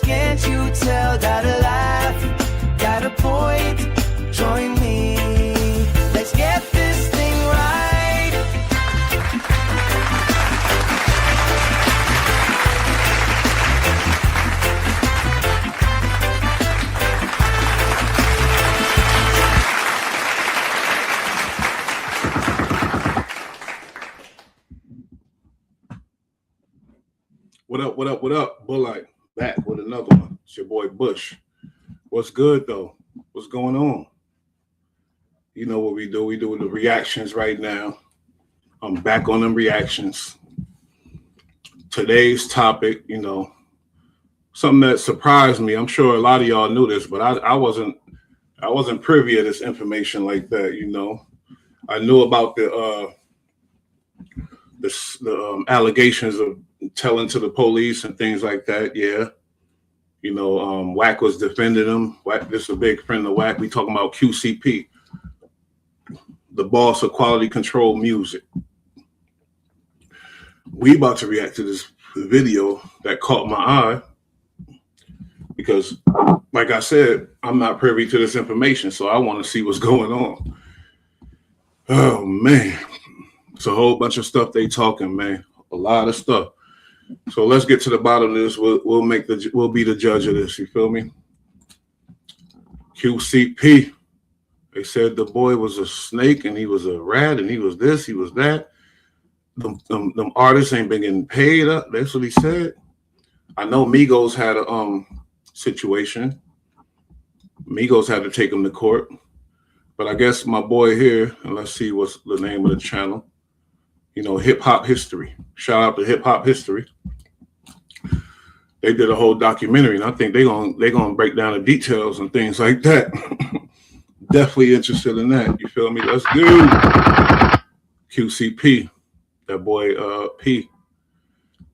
can't you tell? Gotta laugh, got a point, join me. Let's get this thing right. What up, what up, what up? Bullite back with another one. It's your boy Bush. What's good though? What's going on? You know what we do. We do the reactions right now. I'm back on them reactions. Today's topic, you know, something that surprised me. I'm sure a lot of y'all knew this, but I wasn't privy to this information like that, you know. I knew about the allegations of telling to the police and things like that. Yeah. You know, Wack was defending him. Wack, this is a big friend of Wack. We talking about QCP, the boss of quality control music. We about to react to this video that caught my eye because, like I said, I'm not privy to this information, so I want to see what's going on. Oh, man. It's a whole bunch of stuff they talking, man. A lot of stuff. So let's get to the bottom of this. We'll be the judge of this. You feel me? QCP. They said the boy was a snake and he was a rat and he was this, he was that. Them artists ain't been getting paid up. That's what he said. I know Migos had a situation. Migos had to take him to court. But I guess my boy here, and let's see what's the name of the channel. You know, Hip Hop History. Shout out to Hip Hop History. They did a whole documentary, and I think they're gonna break down the details and things like that. Definitely interested in that. You feel me? Let's do QCP. That boy P.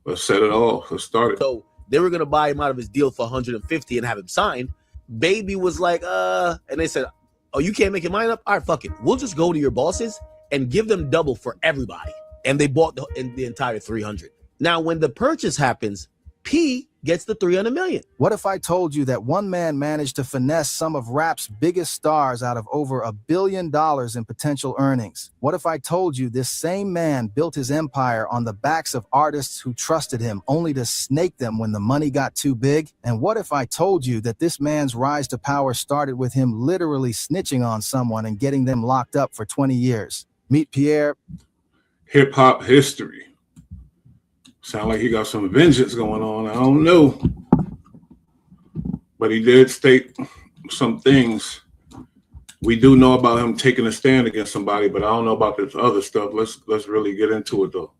Let's set it off. Let's start it. So they were gonna buy him out of his deal for 150 and have him signed. Baby was like, and they said, oh, you can't make your mind up? All right, fuck it. We'll just go to your bosses and give them double for everybody. And they bought the entire 300. Now, when the purchase happens, P gets the 300 million. What if I told you that one man managed to finesse some of rap's biggest stars out of over $1 billion in potential earnings? What if I told you this same man built his empire on the backs of artists who trusted him only to snake them when the money got too big? And what if I told you that this man's rise to power started with him literally snitching on someone and getting them locked up for 20 years? Meet Pierre. Hip Hop History. Sound like he got some vengeance going on. I don't know. But he did state some things. We do know about him taking a stand against somebody, but I don't know about this other stuff. Let's really get into it, though.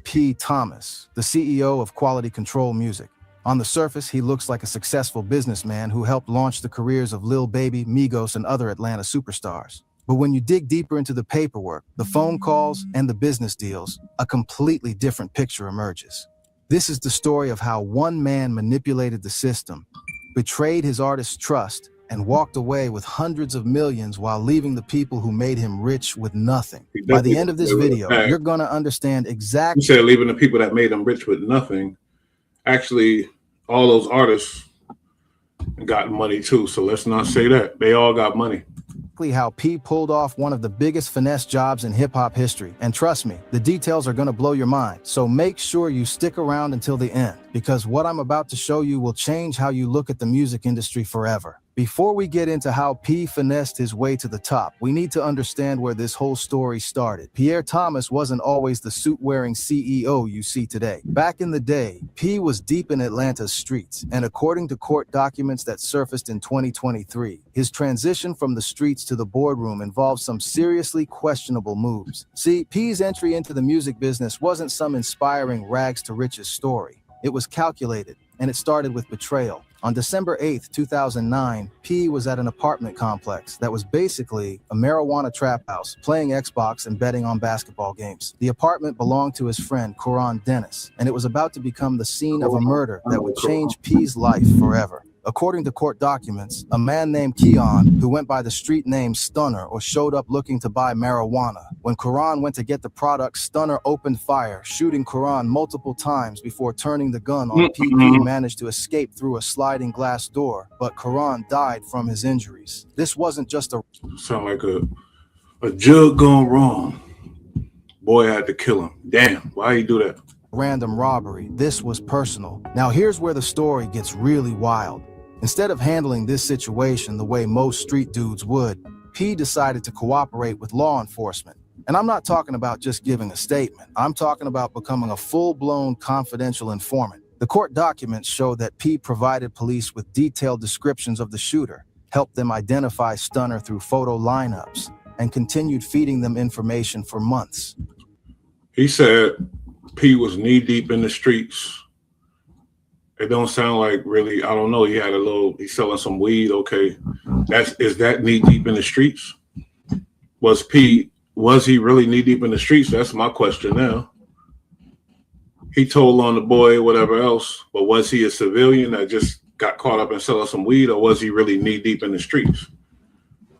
P. Thomas, the CEO of Quality Control Music. On the surface, he looks like a successful businessman who helped launch the careers of Lil Baby, Migos, and other Atlanta superstars. But when you dig deeper into the paperwork, the phone calls, and the business deals, a completely different picture emerges. This is the story of how one man manipulated the system, betrayed his artist's trust, and walked away with hundreds of millions while leaving the people who made him rich with nothing. By the end of this video, you're going to understand exactly. You said leaving the people that made him rich with nothing. Actually, all those artists got money too, so let's not say that. They all got money. How P pulled off one of the biggest finesse jobs in hip-hop history. And trust me, the details are going to blow your mind. So make sure you stick around until the end, because what I'm about to show you will change how you look at the music industry forever. Before we get into how P finessed his way to the top, we need to understand where this whole story started. Pierre Thomas wasn't always the suit-wearing CEO you see today. Back in the day, P was deep in Atlanta's streets, and according to court documents that surfaced in 2023, his transition from the streets to the boardroom involved some seriously questionable moves. See, P's entry into the music business wasn't some inspiring rags-to-riches story. It was calculated, and it started with betrayal. On December 8th, 2009, P was at an apartment complex that was basically a marijuana trap house, playing Xbox and betting on basketball games. The apartment belonged to his friend, Coron Dennis, and it was about to become the scene of a murder that would change P's life forever. According to court documents, a man named Keon, who went by the street name Stunner or showed up looking to buy marijuana. When Quran went to get the product, Stunner opened fire, shooting Quran multiple times before turning the gun on P. P managed to escape through a sliding glass door, but Quran died from his injuries. This wasn't just a... Sound like a jug gone wrong. Boy had to kill him. Damn, why you do that? random robbery. This was personal. Now here's where the story gets really wild. Instead of handling this situation the way most street dudes would, P decided to cooperate with law enforcement. And I'm not talking about just giving a statement. I'm talking about becoming a full-blown confidential informant. The court documents show that P provided police with detailed descriptions of the shooter, helped them identify Stunner through photo lineups, and continued feeding them information for months. He said P was knee-deep in the streets. It don't sound like really, I don't know, he's selling some weed, okay. Is that knee-deep in the streets? Was he really knee-deep in the streets? That's my question now. He told on the boy, whatever else, but was he a civilian that just got caught up in selling some weed, or was he really knee-deep in the streets?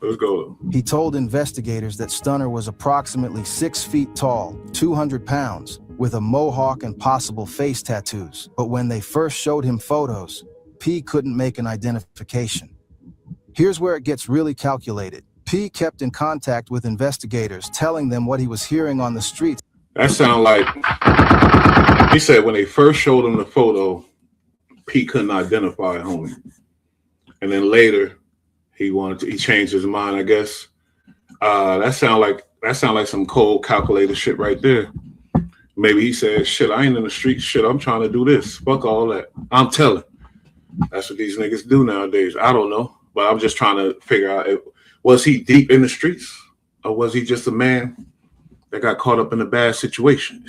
Let's go. He told investigators that Stunner was approximately 6 feet tall, 200 pounds, with a mohawk and possible face tattoos. But when they first showed him photos, P couldn't make an identification. Here's where it gets really calculated. P kept in contact with investigators, telling them what he was hearing on the streets. That sounded like, he said when they first showed him the photo, P couldn't identify homie. And then later, he changed his mind, I guess. That sound like some cold calculator shit right there. Maybe he said, shit, I ain't in the street, shit, I'm trying to do this. Fuck all that. I'm telling. That's what these niggas do nowadays. I don't know, but I'm just trying to figure out, was he deep in the streets, or was he just a man that got caught up in a bad situation?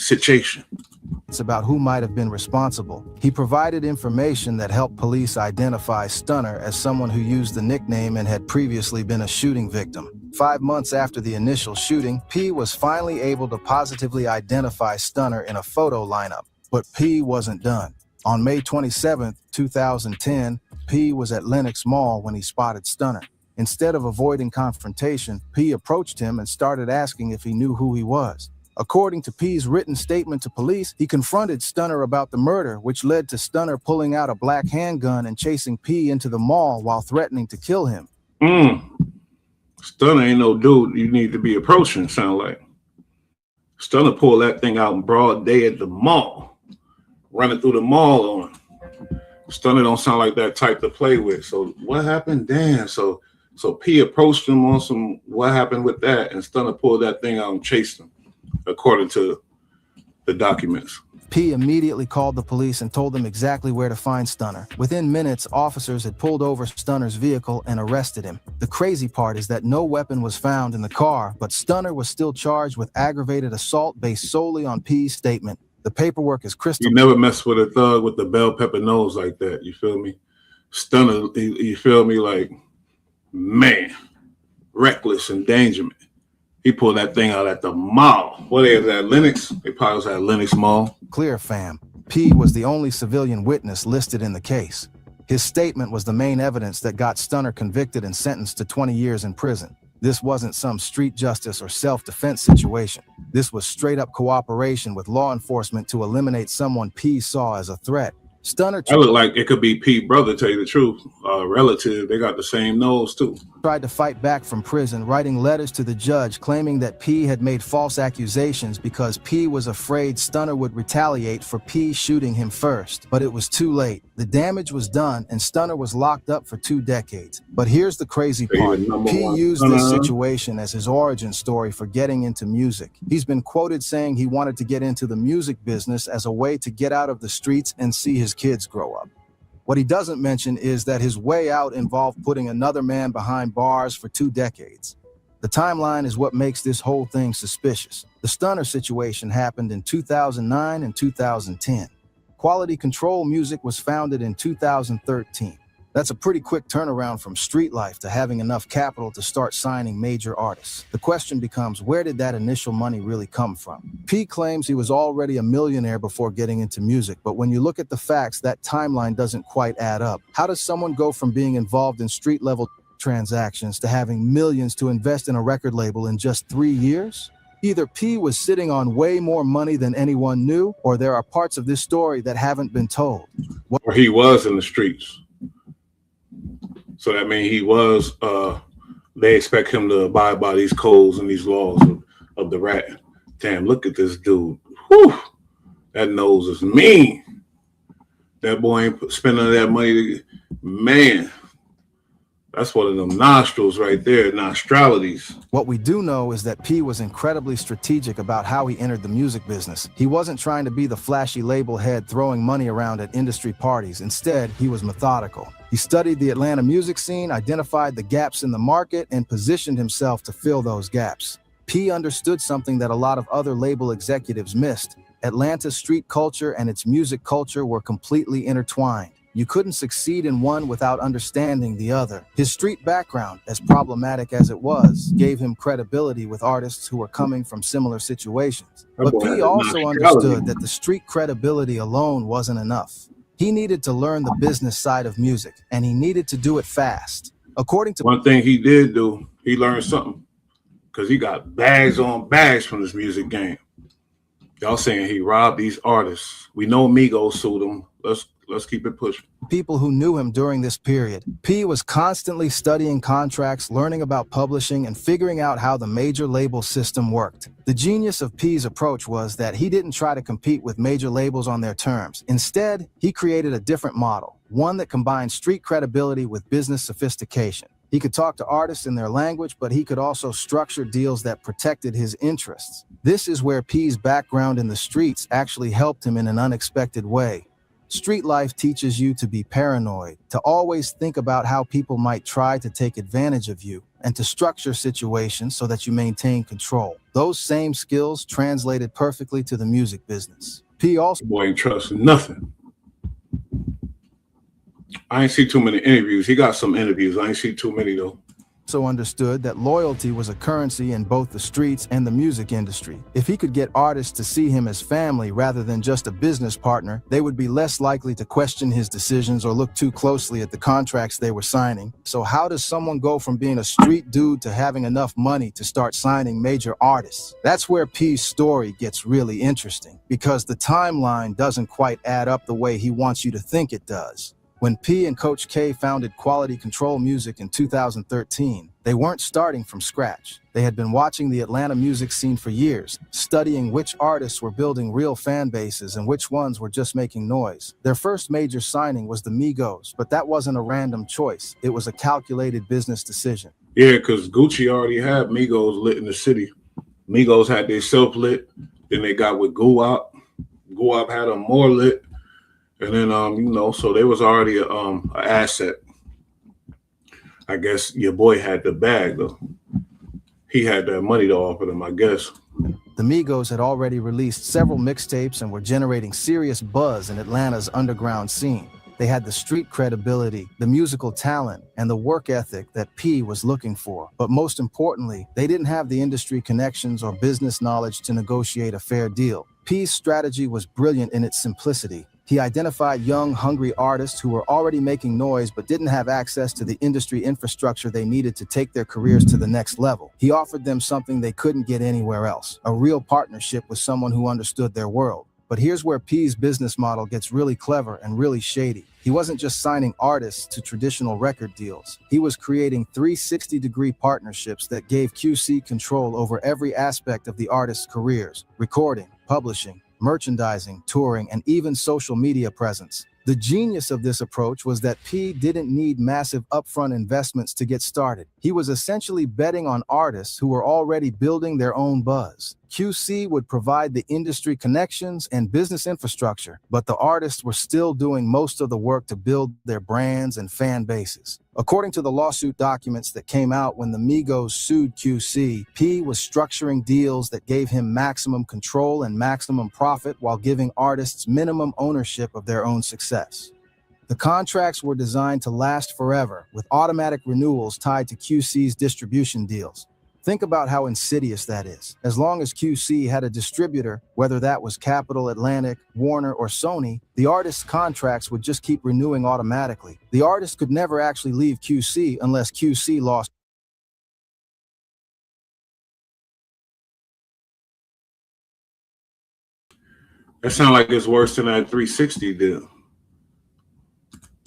It's about who might have been responsible. He provided information that helped police identify Stunner as someone who used the nickname and had previously been a shooting victim. 5 months after the initial shooting, P was finally able to positively identify Stunner in a photo lineup. But P wasn't done. On May 27, 2010, P was at Lenox Mall when he spotted Stunner. Instead of avoiding confrontation, P approached him and started asking if he knew who he was. According to P's written statement to police, he confronted Stunner about the murder, which led to Stunner pulling out a black handgun and chasing P into the mall while threatening to kill him. Stunner ain't no dude you need to be approaching, sound like. Stunner pulled that thing out in broad day at the mall, running through the mall on. Stunner don't sound like that type to play with. So what happened? Damn. So P approached him on some, what happened with that? And Stunner pulled that thing out and chased him, according to the documents. P immediately called the police and told them exactly where to find Stunner. Within minutes, officers had pulled over Stunner's vehicle and arrested him. The crazy part is that no weapon was found in the car, but Stunner was still charged with aggravated assault based solely on P's statement. The paperwork is crystal. You never mess with a thug with the bell pepper nose like that, you feel me? Stunner, you feel me, like, man, reckless endangerment. He pulled that thing out at the mall. What is that, Lenox? They probably was at Lenox Mall. Clear, fam. P was the only civilian witness listed in the case. His statement was the main evidence that got Stunner convicted and sentenced to 20 years in prison. This wasn't some street justice or self-defense situation. This was straight-up cooperation with law enforcement to eliminate someone P saw as a threat. Stunner That looked like it could be P brother, tell you the truth. Relative, they got the same nose too. Tried to fight back from prison, writing letters to the judge claiming that P had made false accusations because P was afraid Stunner would retaliate for P shooting him first. But it was too late. The damage was done and Stunner was locked up for 2 decades. But here's the crazy part. P used this situation as his origin story for getting into music. He's been quoted saying he wanted to get into the music business as a way to get out of the streets and see his kids grow up. What he doesn't mention is that his way out involved putting another man behind bars for 2 decades. The timeline is what makes this whole thing suspicious. The Stunner situation happened in 2009 and 2010. Quality Control Music was founded in 2013. That's a pretty quick turnaround from street life to having enough capital to start signing major artists. The question becomes, where did that initial money really come from? P claims he was already a millionaire before getting into music, but when you look at the facts, that timeline doesn't quite add up. How does someone go from being involved in street-level transactions to having millions to invest in a record label in just 3 years? Either P was sitting on way more money than anyone knew, or there are parts of this story that haven't been told. Or he was in the streets. So that means he was, they expect him to abide by these codes and these laws of the rat. Damn, look at this dude. Whew, that nose is mean. That boy ain't spending that money. Man, that's one of them nostrils right there, nostralities. What we do know is that P was incredibly strategic about how he entered the music business. He wasn't trying to be the flashy label head throwing money around at industry parties. Instead, he was methodical. He studied the Atlanta music scene, identified the gaps in the market, and positioned himself to fill those gaps. P understood something that a lot of other label executives missed. Atlanta's street culture and its music culture were completely intertwined. You couldn't succeed in one without understanding the other. His street background, as problematic as it was, gave him credibility with artists who were coming from similar situations. But P also understood that the street credibility alone wasn't enough. He needed to learn the business side of music, and he needed to do it fast. According to one thing he did do, he learned something, because he got bags on bags from this music game. Y'all saying he robbed these artists. We know Migos sued him. Let's keep it pushing. People who knew him during this period, P was constantly studying contracts, learning about publishing, and figuring out how the major label system worked. The genius of P's approach was that he didn't try to compete with major labels on their terms. Instead, he created a different model, one that combined street credibility with business sophistication. He could talk to artists in their language, but he could also structure deals that protected his interests. This is where P's background in the streets actually helped him in an unexpected way. Street life teaches you to be paranoid, to always think about how people might try to take advantage of you, and to structure situations so that you maintain control. Those same skills translated perfectly to the music business. P also Boy ain't trusting nothing. I ain't see too many interviews. He got some interviews. I ain't see too many though. understood that loyalty was a currency in both the streets and the music industry. If he could get artists to see him as family rather than just a business partner, they would be less likely to question his decisions or look too closely at the contracts they were signing. So how does someone go from being a street dude to having enough money to start signing major artists? That's where P's story gets really interesting, because the timeline doesn't quite add up the way he wants you to think it does. When P and Coach K founded Quality Control Music in 2013, they weren't starting from scratch. They had been watching the Atlanta music scene for years, studying which artists were building real fan bases and which ones were just making noise. Their first major signing was the Migos, but that wasn't a random choice. It was a calculated business decision. Yeah, because Gucci already had Migos lit in the city. Migos had their self lit, then they got with Guwap. Guwap had them more lit. And then, so there was already an asset. I guess your boy had the bag, though. He had that money to offer them, I guess. The Migos had already released several mixtapes and were generating serious buzz in Atlanta's underground scene. They had the street credibility, the musical talent, and the work ethic that P was looking for. But most importantly, they didn't have the industry connections or business knowledge to negotiate a fair deal. P's strategy was brilliant in its simplicity. He identified young, hungry artists who were already making noise but didn't have access to the industry infrastructure they needed to take their careers to the next level. He offered them something they couldn't get anywhere else, a real partnership with someone who understood their world. But here's where P's business model gets really clever and really shady. He wasn't just signing artists to traditional record deals. He was creating 360-degree partnerships that gave QC control over every aspect of the artists' careers: recording, publishing, merchandising, touring, and even social media presence. The genius of this approach was that P didn't need massive upfront investments to get started. He was essentially betting on artists who were already building their own buzz. QC would provide the industry connections and business infrastructure, but the artists were still doing most of the work to build their brands and fan bases. According to the lawsuit documents that came out when the Migos sued QC, P was structuring deals that gave him maximum control and maximum profit while giving artists minimum ownership of their own success. The contracts were designed to last forever, with automatic renewals tied to QC's distribution deals. Think about how insidious that is. As long as QC had a distributor, whether that was Capitol, Atlantic, Warner, or Sony, the artist's contracts would just keep renewing automatically. The artist could never actually leave QC unless QC lost That sounds like it's worse than that 360 deal.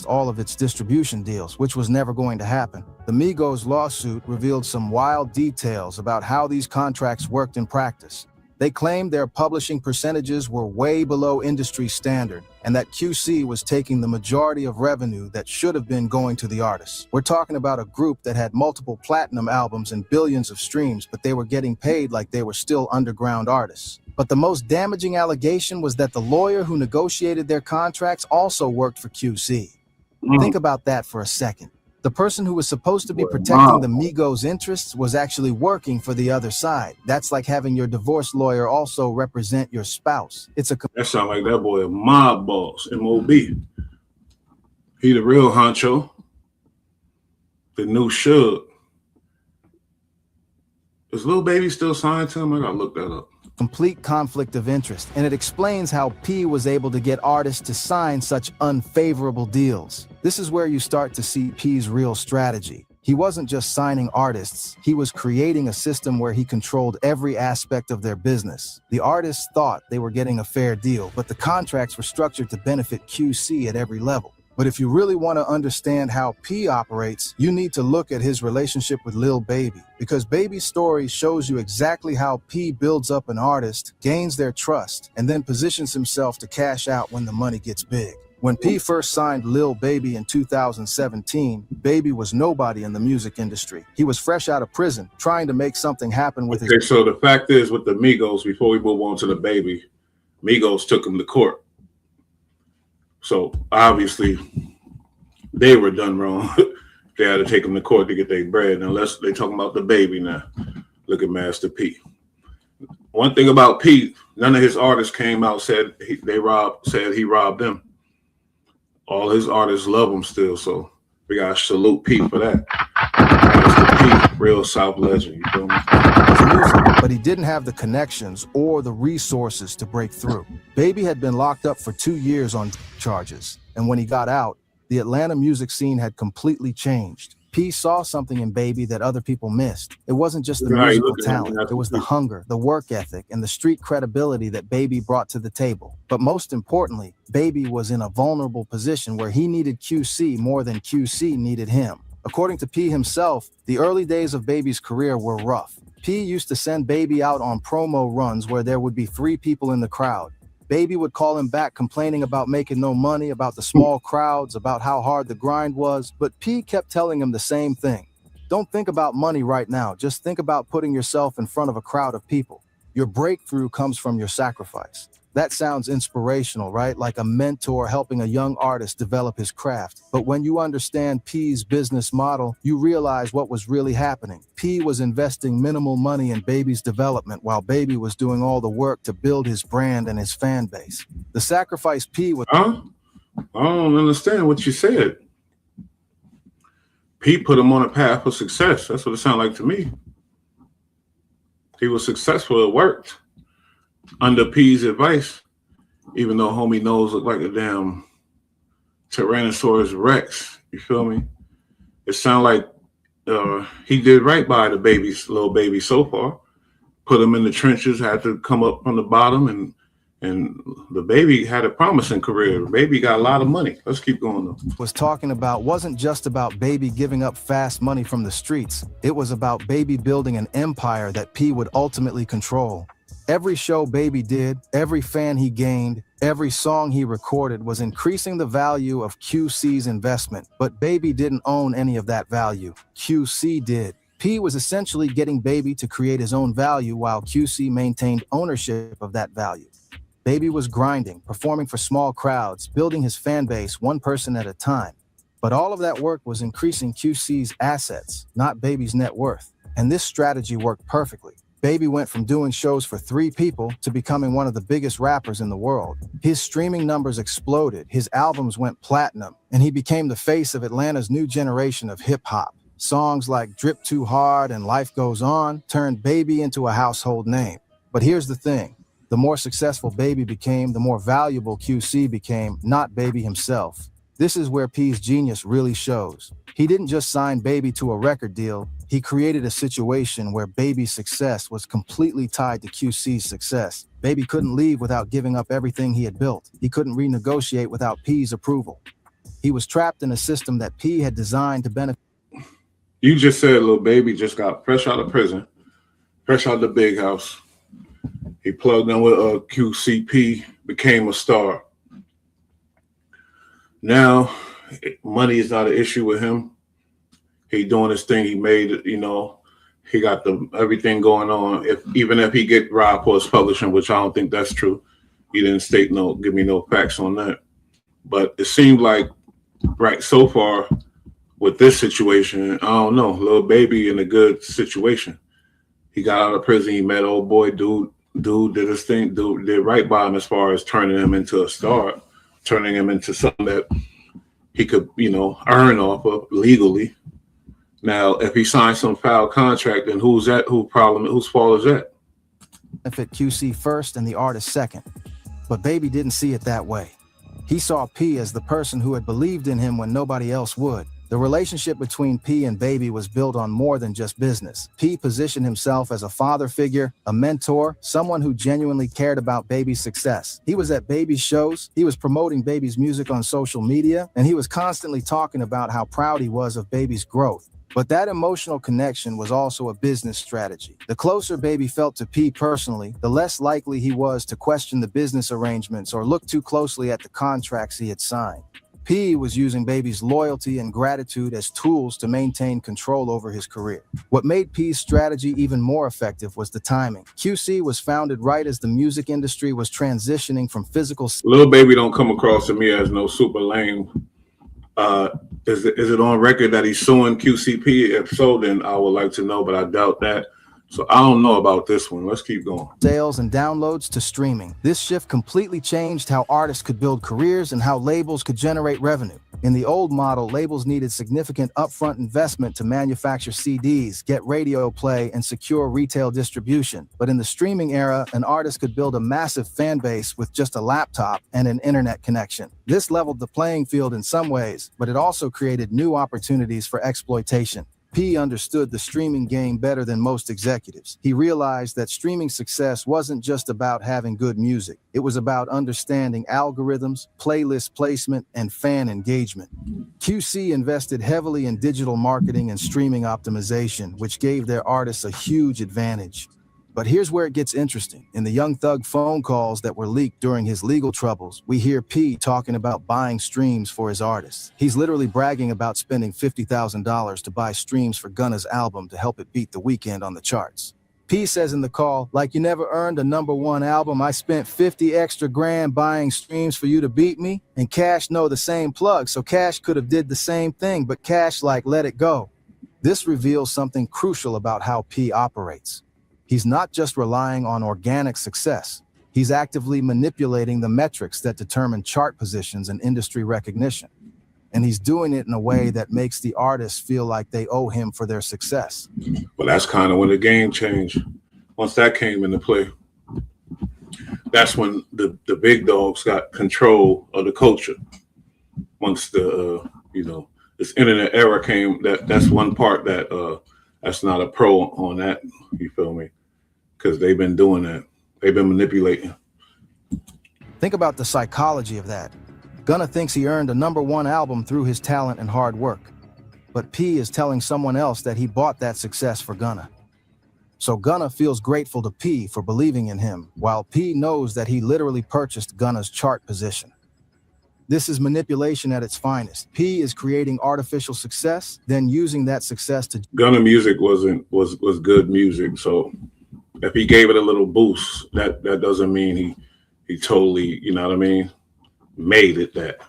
all of its distribution deals, which was never going to happen. The Migos lawsuit revealed some wild details about how these contracts worked in practice. They claimed their publishing percentages were way below industry standard, and that QC was taking the majority of revenue that should have been going to the artists. We're talking about a group that had multiple platinum albums and billions of streams, but they were getting paid like they were still underground artists. But the most damaging allegation was that the lawyer who negotiated their contracts also worked for QC. Think about that for a second. The person who was supposed to be protecting the Migos' interests was actually working for the other side. That's like having your divorce lawyer also represent your spouse. That sound like that boy a mob boss, M.O.B. He the real honcho. The new Suge. Is Lil Baby still signed to him? I gotta look that up. Complete conflict of interest, and it explains how P was able to get artists to sign such unfavorable deals. This is where you start to see P's real strategy. He wasn't just signing artists, he was creating a system where he controlled every aspect of their business. The artists thought they were getting a fair deal, but the contracts were structured to benefit QC at every level. But if you really want to understand how P operates, you need to look at his relationship with Lil Baby, because Baby's story shows you exactly how P builds up an artist, gains their trust, and then positions himself to cash out when the money gets big. When P first signed Lil Baby in 2017, Baby was nobody in the music industry. He was fresh out of prison, trying to make something happen with his... So the fact is, with the Migos, before we move on to the Baby, Migos took him to court. So obviously they were done wrong. They had to take them to court to get their bread. Unless they talking about the Baby now. Look at Master P. One thing about P, none of his artists came out said he robbed them. All his artists love him still. So we gotta salute P for that. Master P, real South legend. You feel me? But he didn't have the connections or the resources to break through. Baby had been locked up for 2 years on charges, and when he got out, the Atlanta music scene had completely changed. P saw something in Baby that other people missed. It wasn't just the musical talent, it was the hunger, the work ethic, and the street credibility that Baby brought to the table. But most importantly, Baby was in a vulnerable position where he needed QC more than QC needed him. According to P himself, the early days of Baby's career were rough. P used to send Baby out on promo runs where there would be 3 people in the crowd. Baby would call him back complaining about making no money, about the small crowds, about how hard the grind was, but P kept telling him the same thing. Don't think about money right now, just think about putting yourself in front of a crowd of people. Your breakthrough comes from your sacrifice. That sounds inspirational, right? Like a mentor helping a young artist develop his craft. But when you understand P's business model, you realize what was really happening. P was investing minimal money in Baby's development while Baby was doing all the work to build his brand and his fan base. The sacrifice P was... Huh? I don't understand what you said. P put him on a path for success. That's what it sounded like to me. He was successful. It worked. Under P's advice, even though homie nose looked like a damn Tyrannosaurus Rex, you feel me? It sounded like he did right by the Lil Baby so far. Put him in the trenches, had to come up from the bottom, and the Baby had a promising career. The Baby got a lot of money. Let's keep going though. Was talking about wasn't just about Baby giving up fast money from the streets. It was about Baby building an empire that P would ultimately control. Every show Baby did, every fan he gained, every song he recorded was increasing the value of QC's investment, but Baby didn't own any of that value. QC did. P was essentially getting Baby to create his own value while QC maintained ownership of that value. Baby was grinding, performing for small crowds, building his fan base one person at a time. But all of that work was increasing QC's assets, not Baby's net worth. And this strategy worked perfectly. Baby went from doing shows for 3 people to becoming one of the biggest rappers in the world. His streaming numbers exploded, his albums went platinum, and he became the face of Atlanta's new generation of hip-hop. Songs like Drip Too Hard and Life Goes On turned Baby into a household name. But here's the thing. The more successful Baby became, the more valuable QC became, not Baby himself. This is where P's genius really shows. He didn't just sign Baby to a record deal, he created a situation where Baby's success was completely tied to QC's success. Baby couldn't leave without giving up everything he had built. He couldn't renegotiate without P's approval. He was trapped in a system that P had designed to benefit. You just said Lil Baby just got fresh out of prison, fresh out of the big house. He plugged in with QCP, became a star. Now, money is not an issue with him. He doing his thing. He made it, you know. He got everything going on. Even if he get robbed for his publishing, which I don't think that's true. He didn't give me no facts on that. But it seemed like right so far with this situation, I don't know, Lil Baby in a good situation. He got out of prison. He met old boy dude did his thing. Dude did right by him as far as turning him into a star, turning him into something that he could, you know, earn off of legally. Now, if he signs some foul contract, then who's fault is that? Benefit QC first and the artist second. But Baby didn't see it that way. He saw P as the person who had believed in him when nobody else would. The relationship between P and Baby was built on more than just business. P positioned himself as a father figure, a mentor, someone who genuinely cared about Baby's success. He was at Baby's shows, he was promoting Baby's music on social media, and he was constantly talking about how proud he was of Baby's growth. But that emotional connection was also a business strategy. The closer Baby felt to P personally, the less likely he was to question the business arrangements or look too closely at the contracts he had signed. P was using Baby's loyalty and gratitude as tools to maintain control over his career. What made P's strategy even more effective was the timing. QC was founded right as the music industry was transitioning from physical. Lil Baby don't come across to me as no super lame. Is it on record that he's suing QCP? If so, then I would like to know, but I doubt that. So I don't know about this one. Let's keep going. Sales and downloads to streaming. This shift completely changed how artists could build careers and how labels could generate revenue. In the old model, labels needed significant upfront investment to manufacture CDs, get radio play, and secure retail distribution. But in the streaming era, an artist could build a massive fan base with just a laptop and an internet connection. This leveled the playing field in some ways, but it also created new opportunities for exploitation. P understood the streaming game better than most executives. He realized that streaming success wasn't just about having good music. It was about understanding algorithms, playlist placement, and fan engagement. QC invested heavily in digital marketing and streaming optimization, which gave their artists a huge advantage. But here's where it gets interesting. In the Young Thug phone calls that were leaked during his legal troubles, we hear P talking about buying streams for his artists. He's literally bragging about spending $50,000 to buy streams for Gunna's album to help it beat The Weeknd on the charts. P says in the call, like you never earned a #1 album, I spent 50 extra grand buying streams for you to beat me. And Cash know the same plug, so Cash could have did the same thing, but Cash like let it go. This reveals something crucial about how P operates. He's not just relying on organic success. He's actively manipulating the metrics that determine chart positions and industry recognition. And he's doing it in a way that makes the artists feel like they owe him for their success. Well, that's kind of when the game changed. Once that came into play, that's when the big dogs got control of the culture. Once the this internet era came, that's one part that that's not a pro on that, you feel me? Because they've been doing that. They've been manipulating. Think about the psychology of that. Gunna thinks he earned a #1 album through his talent and hard work. But P is telling someone else that he bought that success for Gunna. So Gunna feels grateful to P for believing in him, while P knows that he literally purchased Gunna's chart position. This is manipulation at its finest. P is creating artificial success, then using that success to. Gunna music was good music. So if he gave it a little boost, that doesn't mean he totally, you know what I mean, made it that.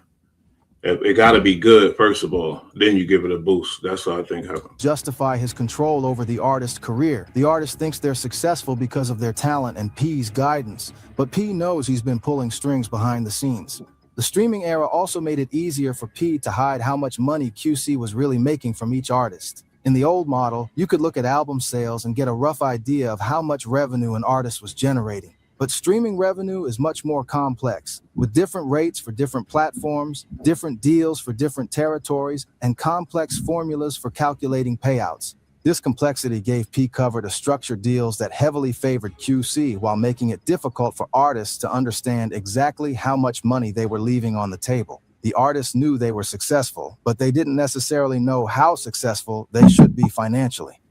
It got to be good, first of all. Then you give it a boost. That's what I think happened. Justify his control over the artist's career. The artist thinks they're successful because of their talent and P's guidance, but P knows he's been pulling strings behind the scenes. The streaming era also made it easier for P to hide how much money QC was really making from each artist. In the old model, you could look at album sales and get a rough idea of how much revenue an artist was generating. But streaming revenue is much more complex, with different rates for different platforms, different deals for different territories, and complex formulas for calculating payouts. This complexity gave P Cover to structure deals that heavily favored QC while making it difficult for artists to understand exactly how much money they were leaving on the table. The artists knew they were successful, but they didn't necessarily know how successful they should be financially.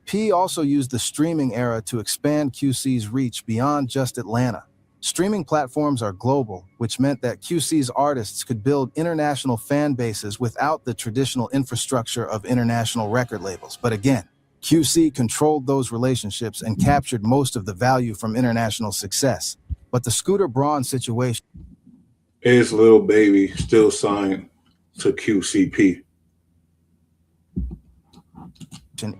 P also used the streaming era to expand QC's reach beyond just Atlanta. Streaming platforms are global, which meant that QC's artists could build international fan bases without the traditional infrastructure of international record labels. But again, QC controlled those relationships and captured most of the value from international success. But the Scooter Braun situation Is Lil Baby still signed to QCP?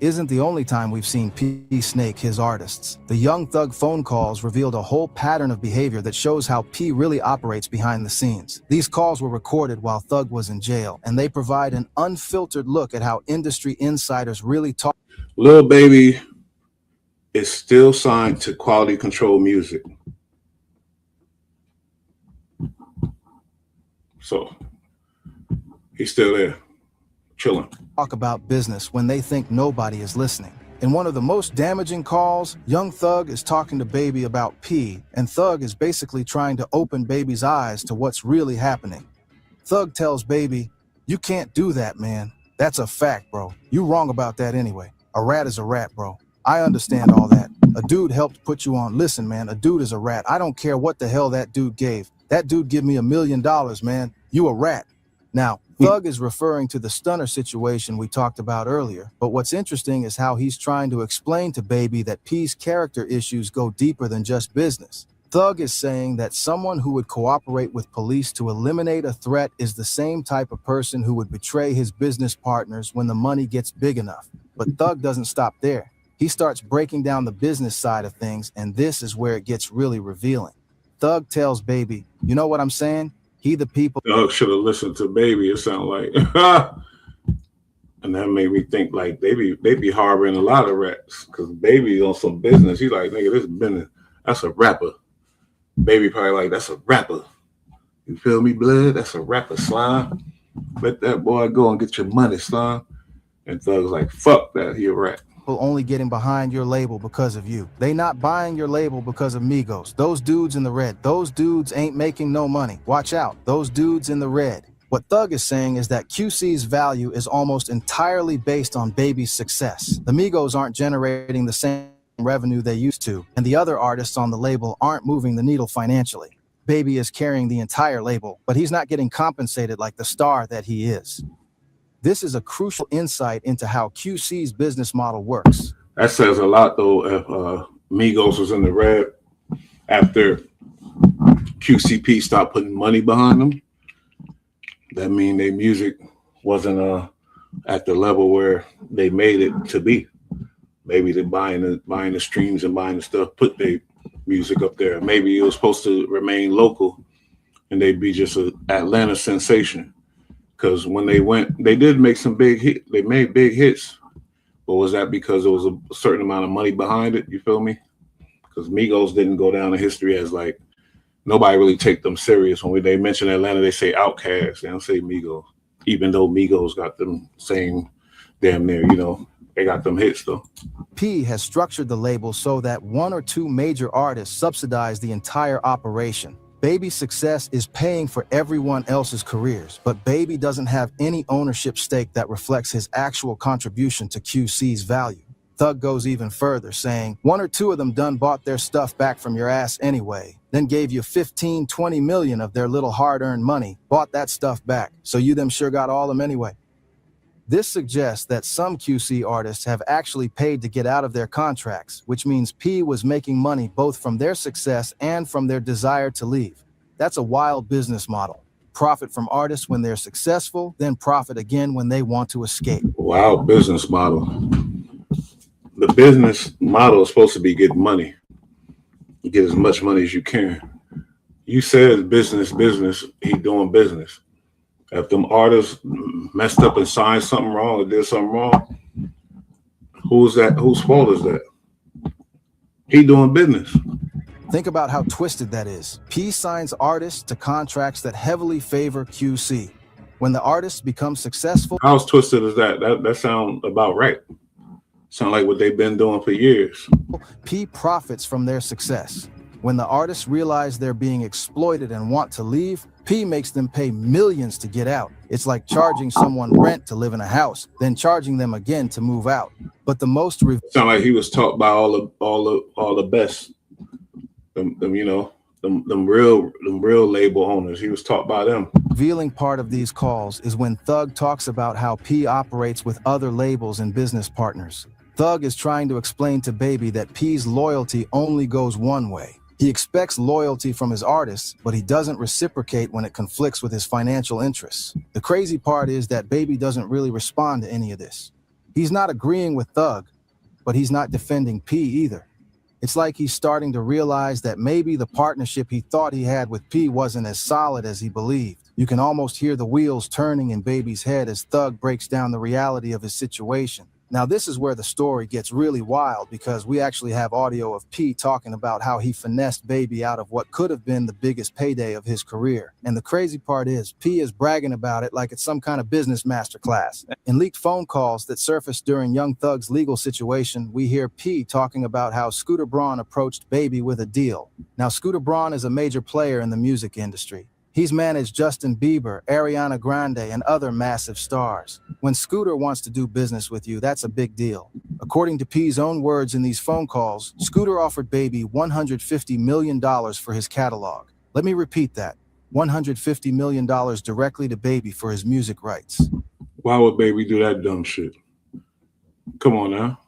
isn't the only time we've seen P snake his artists. The Young Thug phone calls revealed a whole pattern of behavior that shows how P really operates behind the scenes. These calls were recorded while Thug was in jail, and they provide an unfiltered look at how industry insiders really talk. Lil Baby is still signed to Quality Control Music. So he's still there, chilling. Talk about business when they think nobody is listening. In one of the most damaging calls, Young Thug is talking to Baby about P, and Thug is basically trying to open Baby's eyes to what's really happening. Thug tells Baby, "You can't do that, man. That's a fact, bro. You wrong about that anyway. A rat is a rat, bro. I understand all that. A dude helped put you on. Listen, man, a dude is a rat. I don't care what the hell that dude gave. That dude give me $1 million, man. You a rat." Now, Thug is referring to the stunner situation we talked about earlier, but what's interesting is how he's trying to explain to Baby that P's character issues go deeper than just business. Thug is saying that someone who would cooperate with police to eliminate a threat is the same type of person who would betray his business partners when the money gets big enough. But Thug doesn't stop there. He starts breaking down the business side of things, and this is where it gets really revealing. Thug tells Baby, "You know what I'm saying? He the people." Thug should have listened to Baby. It sounded like, and that made me think like they be harboring a lot of rats because Baby's on some business. He's like, "Nigga, this business. That's a rapper." Baby probably like, "That's a rapper. You feel me, blood? That's a rapper, slime. Let that boy go and get your money, slime." And Thug's like, "Fuck that. He a rat." Only getting behind your label because of you. They not buying your label because of Migos. Those dudes in the red, those dudes ain't making no money. Watch out, those dudes in the red. What Thug is saying is that QC's value is almost entirely based on Baby's success. The Migos aren't generating the same revenue they used to, and the other artists on the label aren't moving the needle financially. Baby is carrying the entire label, but he's not getting compensated like the star that he is. This is a crucial insight into how QC's business model works. That says a lot, though. If Migos was in the red after QCP stopped putting money behind them, that mean their music wasn't at the level where they made it to be. Maybe they're buying the streams and buying the stuff, put their music up there. Maybe it was supposed to remain local, and they'd be just an Atlanta sensation. Because when they did make some big hits. They made big hits. But was that because there was a certain amount of money behind it? You feel me? Because Migos didn't go down in history as like, nobody really take them serious. When they mention Atlanta, they say Outkast. They don't say Migos. Even though Migos got them same damn near, they got them hits though. P has structured the label so that one or two major artists subsidize the entire operation. Baby's success is paying for everyone else's careers, but Baby doesn't have any ownership stake that reflects his actual contribution to QC's value. Thug goes even further, saying, "One or two of them done bought their stuff back from your ass anyway, then gave you 15, 20 million of their little hard-earned money, bought that stuff back, so you them sure got all them anyway." This suggests that some QC artists have actually paid to get out of their contracts, which means P was making money both from their success and from their desire to leave. That's a wild business model. profit from artists when they're successful, then profit again when they want to escape. Wow, business model. The business model is supposed to be get money. You get as much money as you can. You said business, he doing business. If them artists messed up and signed something wrong or did something wrong, who's that? Whose fault is that? He doing business. Think about how twisted that is. P signs artists to contracts that heavily favor QC. When the artists become successful, How twisted is that? That sound about right. Sound like what they've been doing for years. P profits from their success. When the artists realize they're being exploited and want to leave, P makes them pay millions to get out. It's like charging someone rent to live in a house, then charging them again to move out. But the most sound like he was taught by all the best. Them real label owners. He was taught by them. revealing part of these calls is when Thug talks about how P operates with other labels and business partners. Thug is trying to explain to Baby that P's loyalty only goes one way. He expects loyalty from his artists, but he doesn't reciprocate when it conflicts with his financial interests. The crazy part is that Baby doesn't really respond to any of this. He's not agreeing with Thug, but he's not defending P either. It's like he's starting to realize that maybe the partnership he thought he had with P wasn't as solid as he believed. You can almost hear the wheels turning in Baby's head as Thug breaks down the reality of his situation. Now, this is where the story gets really wild because we actually have audio of P talking about how he finessed Baby out of what could have been the biggest payday of his career. And the crazy part is, P is bragging about it like it's some kind of business masterclass. In leaked phone calls that surfaced during Young Thug's legal situation, we hear P talking about how Scooter Braun approached Baby with a deal. Now, Scooter Braun is a major player in the music industry. He's managed Justin Bieber, Ariana Grande, and other massive stars. When Scooter wants to do business with you, that's a big deal. According to P's own words in these phone calls, Scooter offered Baby $150 million for his catalog. Let me repeat that. $150 million directly to Baby for his music rights. Why would Baby do that dumb shit? Come on now.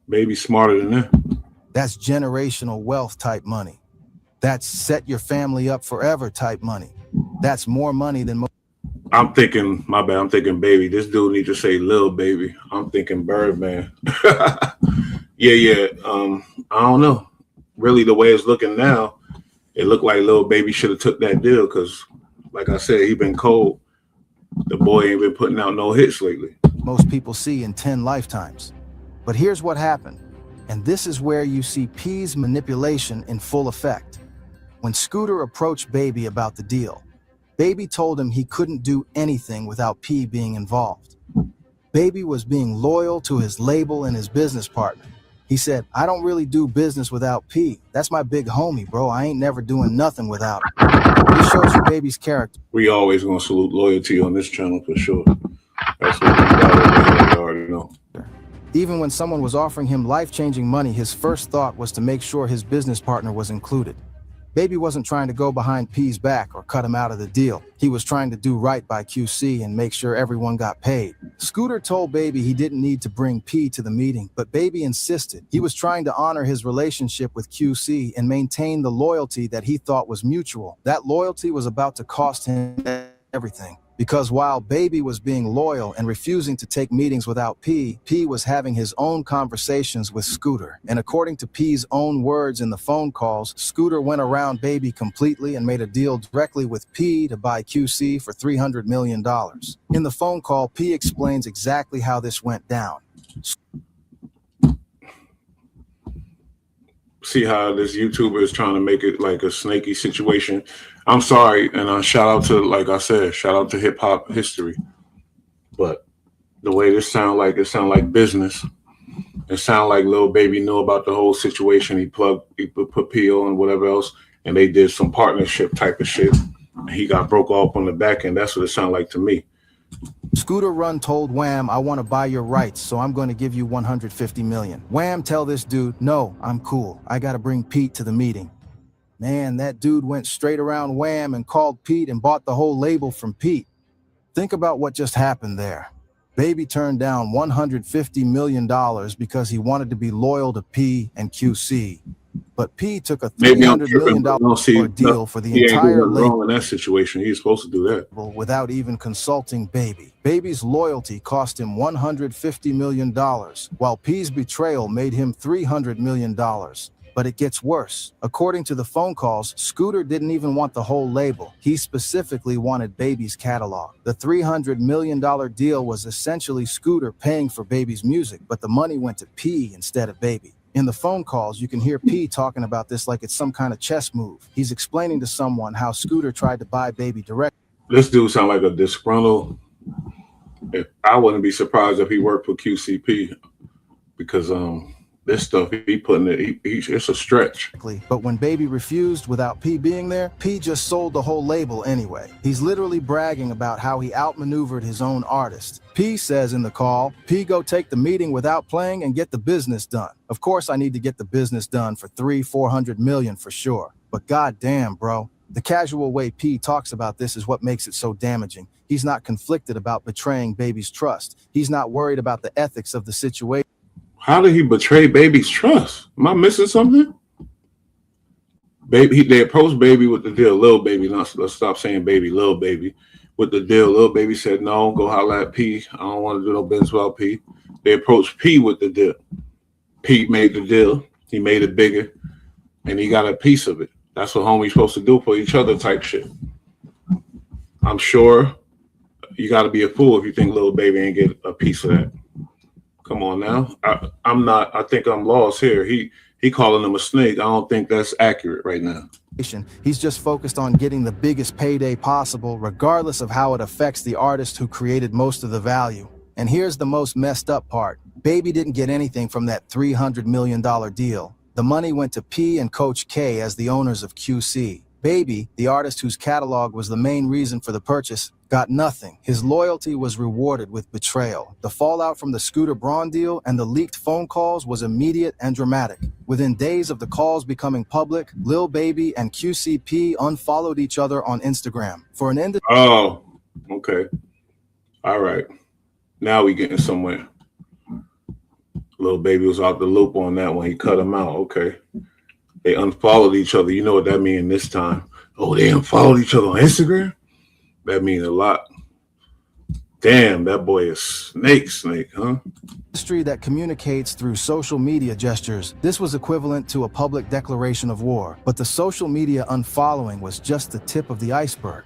Baby's smarter than that. That's generational wealth type money. That's set your family up forever type money. That's more money than most. I'm thinking, my bad, I'm thinking Baby. This dude needs to say Lil Baby. I'm thinking Birdman. Yeah. I don't know. Really, the way it's looking now, it looked like Lil Baby should have took that deal because, like I said, he been cold. The boy ain't been putting out no hits lately. Most people see in 10 lifetimes. But here's what happened. And this is where you see P's manipulation in full effect. When Scooter approached Baby about the deal, Baby told him he couldn't do anything without P being involved. Baby was being loyal to his label and his business partner. He said, "I don't really do business without P. That's my big homie, bro. I ain't never doing nothing without him." This shows you Baby's character. We always gonna salute loyalty on this channel for sure. That's what we already know. Even when someone was offering him life-changing money, his first thought was to make sure his business partner was included. Baby wasn't trying to go behind P's back or cut him out of the deal. He was trying to do right by QC and make sure everyone got paid. Scooter told Baby he didn't need to bring P to the meeting, but Baby insisted. He was trying to honor his relationship with QC and maintain the loyalty that he thought was mutual. That loyalty was about to cost him everything. Because while Baby was being loyal and refusing to take meetings without P, P was having his own conversations with Scooter. And according to P's own words in the phone calls, Scooter went around Baby completely and made a deal directly with P to buy QC for $300 million. In the phone call, P explains exactly how this went down. See how this YouTuber is trying to make it like a snaky situation. I'm sorry, and shout out to, like I said, shout out to hip hop history. But the way this sound like business. It sound like Lil Baby knew about the whole situation. He put P.O. and whatever else, and they did some partnership type of shit. And he got broke off on the back end. That's what it sounded like to me. Scooter Run told Wham, "I want to buy your rights, so I'm going to give you $150 million. Wham tell this dude, "No, I'm cool. I got to bring Pete to the meeting." Man, that dude went straight around Wham and called Pete and bought the whole label from Pete. Think about what just happened there. Baby turned down $150 million because he wanted to be loyal to P and QC. But P took a Maybe I'm $300 tripping, million but I don't see deal for the he ain't doing entire nothing label wrong in that situation. He's supposed to do that. without even consulting Baby. Baby's loyalty cost him $150 million, while P's betrayal made him $300 million. But it gets worse. According to the phone calls, Scooter didn't even want the whole label. He specifically wanted Baby's catalog. The $300 million deal was essentially Scooter paying for Baby's music, but the money went to P instead of Baby. In the phone calls, you can hear P talking about this like it's some kind of chess move. He's explaining to someone how Scooter tried to buy Baby direct. This dude sound like a disgruntled. I wouldn't be surprised if he worked for QCP because this stuff he putting it, it's a stretch. But when Baby refused without P being there, P just sold the whole label anyway. He's literally bragging about how he outmaneuvered his own artist. P says in the call, P go take the meeting without playing and get the business done. Of course I need to get the business done for $300-400 million for sure. But goddamn, bro. The casual way P talks about this is what makes it so damaging. He's not conflicted about betraying Baby's trust. He's not worried about the ethics of the situation. How did he betray Baby's trust? Am I missing something? They approached Baby with the deal. Lil Baby, let's stop saying Baby, Lil Baby. With the deal, Lil Baby said, no, go holler at P. I don't want to do no business without P. They approached P with the deal. P made the deal. He made it bigger, and he got a piece of it. That's what homies supposed to do for each other type shit. I'm sure you got to be a fool if you think Lil Baby ain't get a piece of that. Come on now. I'm not. I think I'm lost here. He calling him a snake. I don't think that's accurate right now. He's just focused on getting the biggest payday possible, regardless of how it affects the artist who created most of the value. And here's the most messed up part. Baby didn't get anything from that $300 million deal. The money went to P and Coach K as the owners of QC. Baby, the artist whose catalog was the main reason for the purchase, got nothing. His loyalty was rewarded with betrayal. The fallout from the Scooter Braun deal and the leaked phone calls was immediate and dramatic. Within days of the calls becoming public, Lil Baby and QCP unfollowed each other on Instagram. For an end. Oh, okay. All right. Now we getting somewhere. Lil Baby was out the loop on that one. He cut him out. Okay. They unfollowed each other. You know what that means this time. Oh, they unfollowed each other on Instagram? That means a lot. Damn, that boy is snake, huh? Industry that communicates through social media gestures. This was equivalent to a public declaration of war, but the social media unfollowing was just the tip of the iceberg.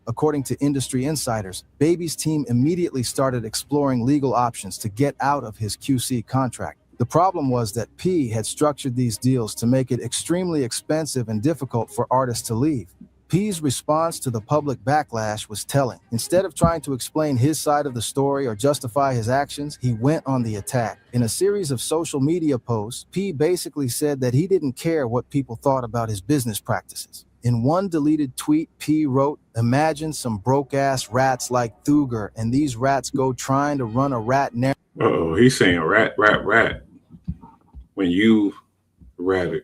According to industry insiders, Baby's team immediately started exploring legal options to get out of his QC contract. The problem was that P had structured these deals to make it extremely expensive and difficult for artists to leave. P's response to the public backlash was telling. Instead of trying to explain his side of the story or justify his actions, he went on the attack. In a series of social media posts, P basically said that he didn't care what people thought about his business practices. In one deleted tweet, P wrote, "Imagine some broke-ass rats like Thuger, and these rats go trying to run a rat narrative." Uh-oh, he's saying rat. When you ratted.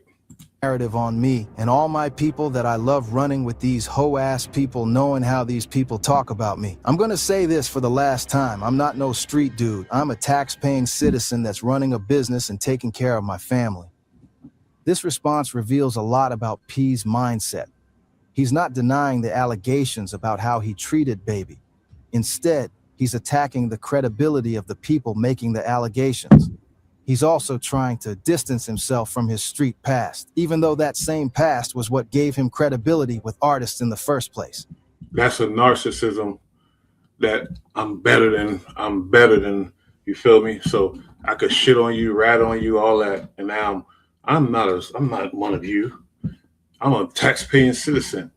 On me and all my people that I love running with these hoe-ass people, knowing how these people talk about me. I'm gonna say this for the last time. I'm not no street dude. I'm a tax-paying citizen that's running a business and taking care of my family. This response reveals a lot about P's mindset. He's not denying the allegations about how he treated Baby. Instead, he's attacking the credibility of the people making the allegations. He's also trying to distance himself from his street past, even though that same past was what gave him credibility with artists in the first place. That's a narcissism that I'm better than, you feel me? So I could shit on you, rat on you, all that. And now I'm not one of you. I'm a tax-paying citizen.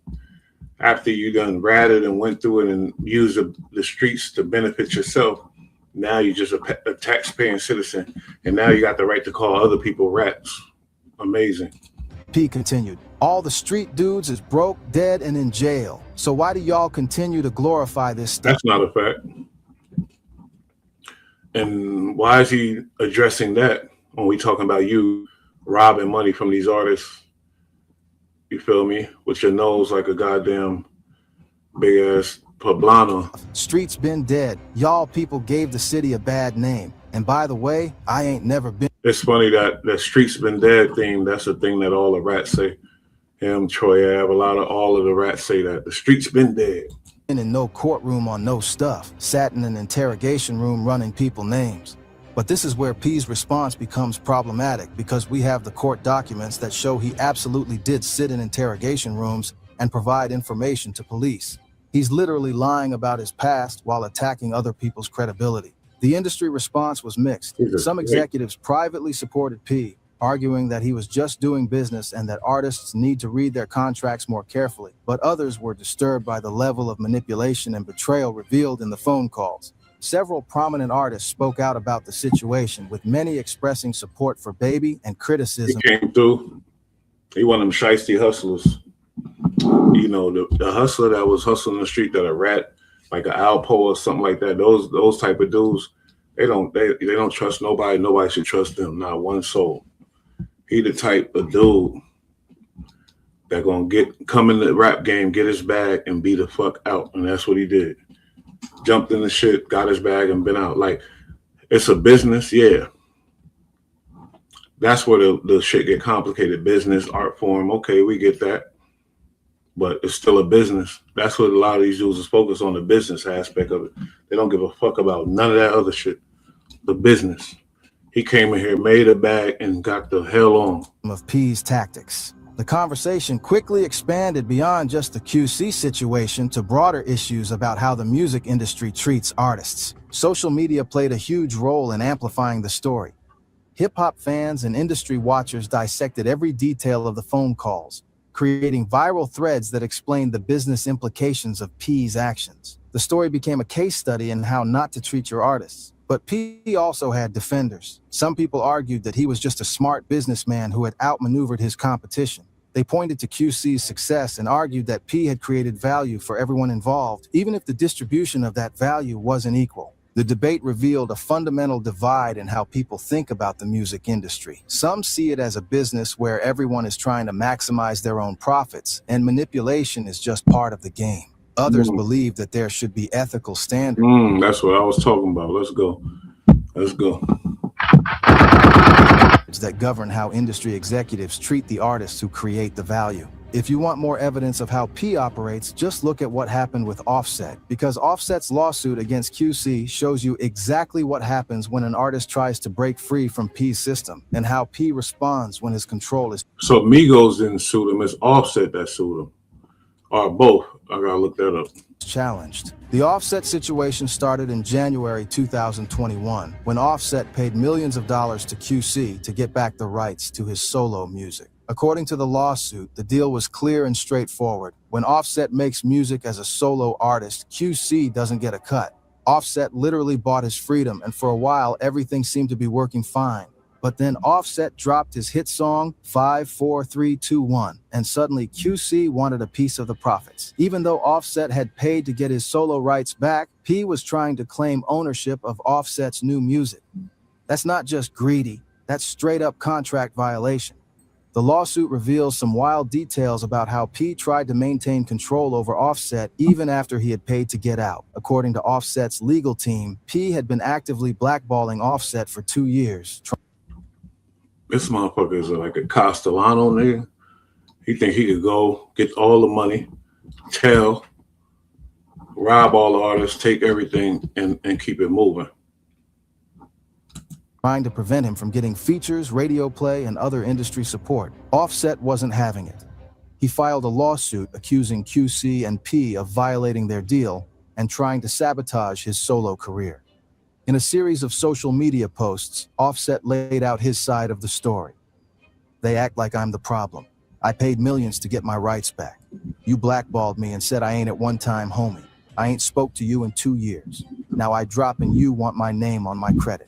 After you done ratted and went through it and used the streets to benefit yourself, now you're just a tax-paying citizen, and now you got the right to call other people rats. Amazing. P continued, all the street dudes is broke, dead, and in jail. So why do y'all continue to glorify this stuff? That's not a fact. And why is he addressing that when we talking about you robbing money from these artists? You feel me? With your nose like a goddamn big-ass poblano. Streets been dead. Y'all people gave the city a bad name. And by the way, I ain't never been. It's funny that the streets been dead theme. That's the thing that all the rats say. Him, Troy Ave, all of the rats say that the streets been dead. In no courtroom on no stuff, sat in an interrogation room running people names. But this is where P's response becomes problematic because we have the court documents that show he absolutely did sit in interrogation rooms and provide information to police. He's literally lying about his past while attacking other people's credibility. The industry response was mixed. Some executives privately supported P, arguing that he was just doing business and that artists need to read their contracts more carefully, but others were disturbed by the level of manipulation and betrayal revealed in the phone calls. Several prominent artists spoke out about the situation, with many expressing support for Baby and criticism. He came through. He one of them shiesty hustlers. You know, the hustler that was hustling the street, that a rat, like an Alpo or something like that. Those type of dudes, they don't trust nobody. Nobody should trust them, not one soul. He the type of dude that gonna come in the rap game, get his bag, and be the fuck out. And that's what he did. Jumped in the shit, got his bag, and been out. Like, it's a business, yeah. That's where the shit get complicated. Business, art form, okay, we get that. But it's still a business. That's what a lot of these dudes is focused on, the business aspect of it. They don't give a fuck about none of that other shit. The business. He came in here, made a bag, and got the hell on. Of P's tactics. The conversation quickly expanded beyond just the QC situation to broader issues about how the music industry treats artists. Social media played a huge role in amplifying the story. Hip-hop fans and industry watchers dissected every detail of the phone calls, creating viral threads that explained the business implications of P's actions. The story became a case study in how not to treat your artists. But P also had defenders. Some people argued that he was just a smart businessman who had outmaneuvered his competition. They pointed to QC's success and argued that P had created value for everyone involved, even if the distribution of that value wasn't equal. The debate revealed a fundamental divide in how people think about the music industry. Some see it as a business where everyone is trying to maximize their own profits, and manipulation is just part of the game. Others believe that there should be ethical standards. That's what I was talking about. Let's go. That govern how industry executives treat the artists who create the value. If you want more evidence of how P operates, just look at what happened with Offset, because Offset's lawsuit against QC shows you exactly what happens when an artist tries to break free from P's system and how P responds when his control is. So Migos didn't sue him. It's Offset that sued him. Or both. I gotta look that up. Challenged. The Offset situation started in January 2021, when Offset paid millions of dollars to QC to get back the rights to his solo music. According to the lawsuit, the deal was clear and straightforward. When Offset makes music as a solo artist, QC doesn't get a cut. Offset literally bought his freedom, and for a while, everything seemed to be working fine. But then Offset dropped his hit song 54321, and suddenly QC wanted a piece of the profits. Even though Offset had paid to get his solo rights back, P was trying to claim ownership of Offset's new music. That's not just greedy, that's straight up contract violation. The lawsuit reveals some wild details about how P tried to maintain control over Offset even after he had paid to get out. According to Offset's legal team, P had been actively blackballing Offset for 2 years. This motherfucker is like a Castellano nigga. He think he could go get all the money, rob all the artists, take everything, and keep it moving. Trying to prevent him from getting features, radio play, and other industry support. Offset wasn't having it. He filed a lawsuit accusing QC and P of violating their deal and trying to sabotage his solo career. In a series of social media posts, Offset laid out his side of the story. They act like I'm the problem. I paid millions to get my rights back. You blackballed me and said I ain't at one-time homie. I ain't spoke to you in 2 years. Now I drop and you want my name on my credit.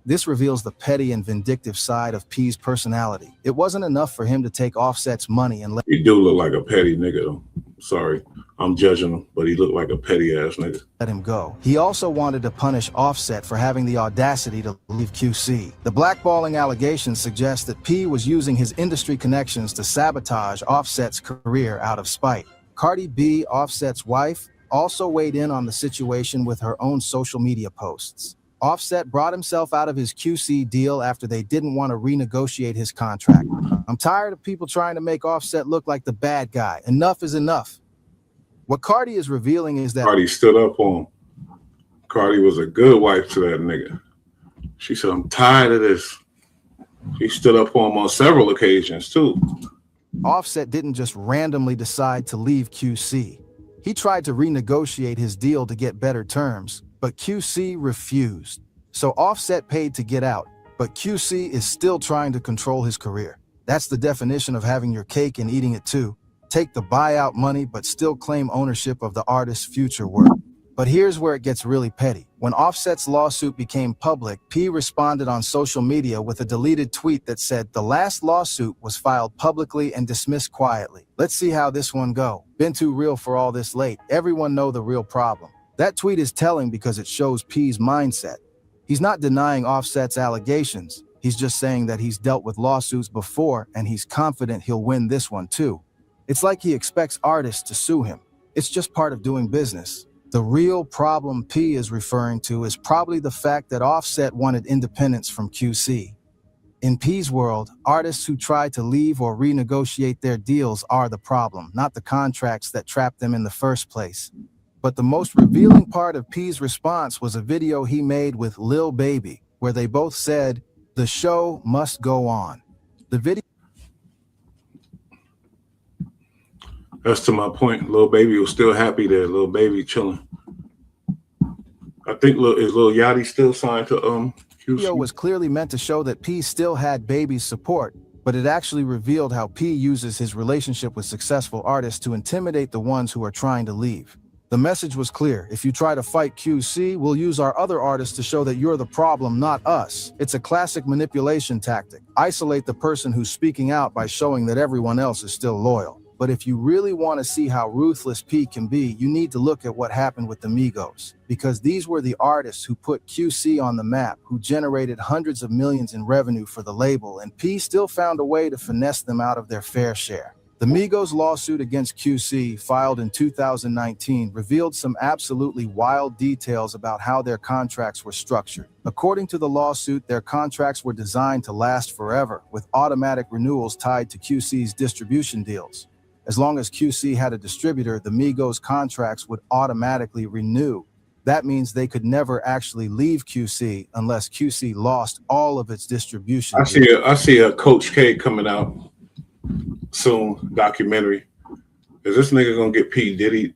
This reveals the petty and vindictive side of P's personality. It wasn't enough for him to take Offset's money and let— He do look like a petty nigga though. Sorry, I'm judging him, but he looked like a petty ass nigga. Let him go. He also wanted to punish Offset for having the audacity to leave QC. The blackballing allegations suggest that P was using his industry connections to sabotage Offset's career out of spite. Cardi B, Offset's wife, also weighed in on the situation with her own social media posts. Offset brought himself out of his QC deal after they didn't want to renegotiate his contract. I'm tired of people trying to make Offset look like the bad guy. Enough is enough. What Cardi is revealing is that Cardi stood up on him. Cardi was a good wife to that nigga. She said, I'm tired of this. She stood up for him on several occasions, too. Offset didn't just randomly decide to leave QC. He tried to renegotiate his deal to get better terms, but QC refused. So Offset paid to get out, but QC is still trying to control his career. That's the definition of having your cake and eating it too. Take the buyout money, but still claim ownership of the artist's future work. But here's where it gets really petty. When Offset's lawsuit became public, P responded on social media with a deleted tweet that said the last lawsuit was filed publicly and dismissed quietly. Let's see how this one go. Been too real for all this late. Everyone know the real problem. That tweet is telling because it shows P's mindset. He's not denying Offset's allegations. He's just saying that he's dealt with lawsuits before and he's confident he'll win this one too. It's like he expects artists to sue him. It's just part of doing business. The real problem P is referring to is probably the fact that Offset wanted independence from QC. In P's world, artists who try to leave or renegotiate their deals are the problem, not the contracts that trapped them in the first place. But the most revealing part of P's response was a video he made with Lil Baby, where they both said, "The show must go on." The video. That's to my point. Lil Baby was still happy there. Lil Baby chilling. I think is Lil Yachty still signed to QC? Video was clearly meant to show that P still had Baby's support, but it actually revealed how P uses his relationship with successful artists to intimidate the ones who are trying to leave. The message was clear. If you try to fight QC, we'll use our other artists to show that you're the problem, not us. It's a classic manipulation tactic. Isolate the person who's speaking out by showing that everyone else is still loyal. But if you really want to see how ruthless P can be, you need to look at what happened with the Migos. Because these were the artists who put QC on the map, who generated hundreds of millions in revenue for the label, and P still found a way to finesse them out of their fair share. The Migos lawsuit against QC, filed in 2019, revealed some absolutely wild details about how their contracts were structured. According to the lawsuit, their contracts were designed to last forever, with automatic renewals tied to QC's distribution deals. As long as QC had a distributor, the Migos contracts would automatically renew. That means they could never actually leave QC unless QC lost all of its distribution. I see a Coach K coming out soon, documentary. Is this nigga gonna get P. Diddy?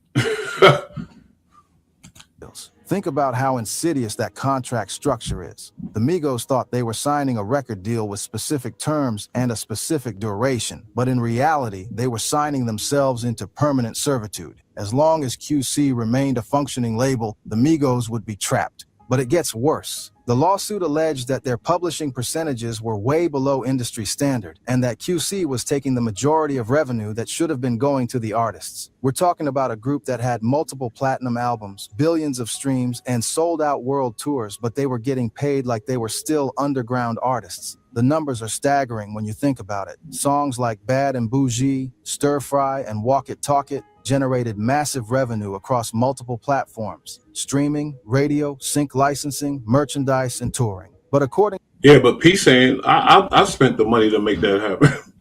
Think about how insidious that contract structure is. The Migos thought they were signing a record deal with specific terms and a specific duration, but in reality, they were signing themselves into permanent servitude. As long as QC remained a functioning label, the Migos would be trapped. But it gets worse. The lawsuit alleged that their publishing percentages were way below industry standard, and that QC was taking the majority of revenue that should have been going to the artists. We're talking about a group that had multiple platinum albums, billions of streams, and sold-out world tours, but they were getting paid like they were still underground artists. The numbers are staggering when you think about it. Songs like Bad and Bougie, Stir Fry, and Walk It Talk It generated massive revenue across multiple platforms: streaming, radio, sync licensing, merchandise, and touring. But but P saying, I spent the money to make that happen.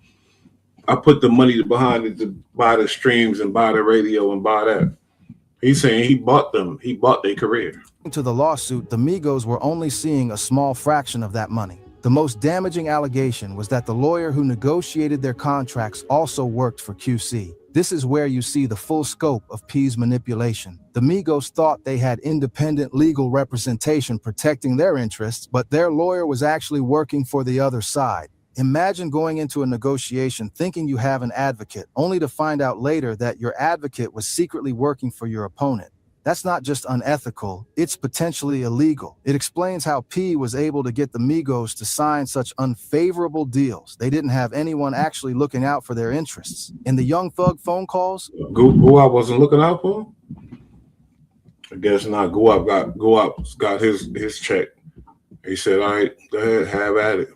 I put the money behind it to buy the streams and buy the radio and buy that. He's saying he bought them. He bought their career. To the lawsuit, the Migos were only seeing a small fraction of that money. The most damaging allegation was that the lawyer who negotiated their contracts also worked for QC. This is where you see the full scope of P's manipulation. The Migos thought they had independent legal representation protecting their interests, but their lawyer was actually working for the other side. Imagine going into a negotiation thinking you have an advocate, only to find out later that your advocate was secretly working for your opponent. That's not just unethical, it's potentially illegal. It explains how P was able to get the Migos to sign such unfavorable deals. They didn't have anyone actually looking out for their interests. In the Young Thug phone calls, Guap wasn't looking out for him? I guess not. Guap's got his check. He said, all right, go ahead, have at it.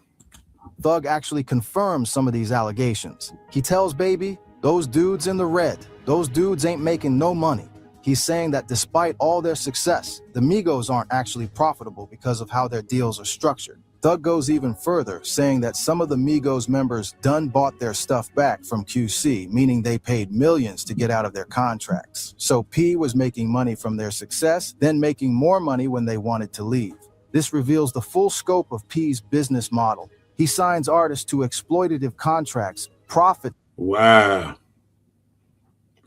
Thug actually confirms some of these allegations. He tells Baby, those dudes in the red, those dudes ain't making no money. He's saying that despite all their success, the Migos aren't actually profitable because of how their deals are structured. Thug goes even further, saying that some of the Migos members done bought their stuff back from QC, meaning they paid millions to get out of their contracts. So P was making money from their success, then making more money when they wanted to leave. This reveals the full scope of P's business model. He signs artists to exploitative contracts, profit. Wow.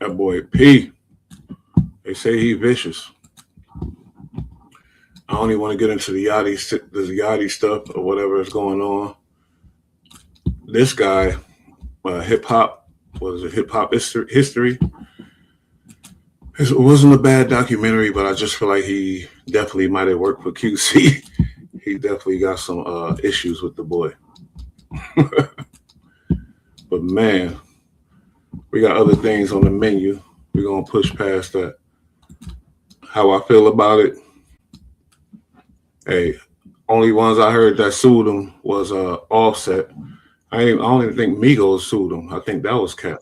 That boy P. They say he vicious. I don't even want to get into the Yachty stuff or whatever is going on. This guy, hip hop history. It wasn't a bad documentary, but I just feel like he definitely might have worked for QC. He definitely got some issues with the boy. But man, we got other things on the menu. We're gonna push past that. How I feel about it. Hey, only ones I heard that sued him was Offset. I don't even think Migos sued him. I think that was Cap.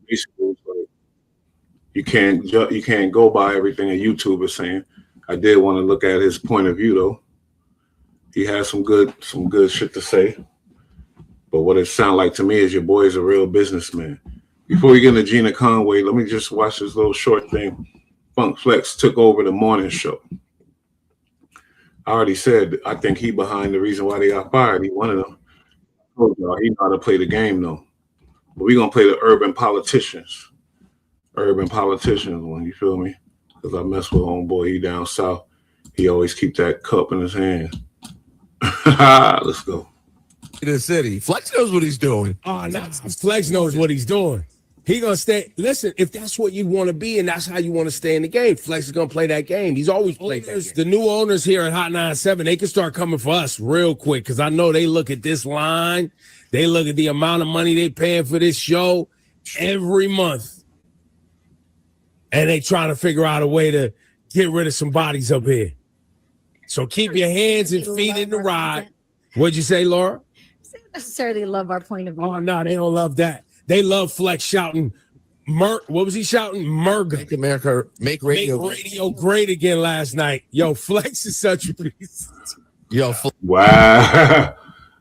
Basically, it's like you can't go by everything a YouTuber is saying. I did want to look at his point of view though. He has some good shit to say. But what it sounds like to me is your boy is a real businessman. Before we get into Gina Conway, let me just watch this little short thing. Funk Flex took over the morning show. I already said I think he behind the reason why they got fired. He one of them. I told y'all he know how to play the game though. But we're gonna play the urban politicians. Urban politicians one, you feel me? Because I mess with homeboy, he down south. He always keep that cup in his hand. Let's go. The city. Flex knows what he's doing. Oh, no. Flex knows what he's doing. He gonna stay. Listen, if that's what you want to be and that's how you want to stay in the game, Flex is gonna play that game. He's always played that game. The new owners here at Hot 97, they can start coming for us real quick because I know they look at this line, they look at the amount of money they paying for this show every month, and they trying to figure out a way to get rid of some bodies up here. So keep your hands and feet in the ride. What'd you say, Laura? They don't necessarily love our point of view. Oh no, they don't love that. They love Flex shouting, what was he shouting? Murga. Make radio great again last night. Yo, Flex is such a piece. Yo, wow.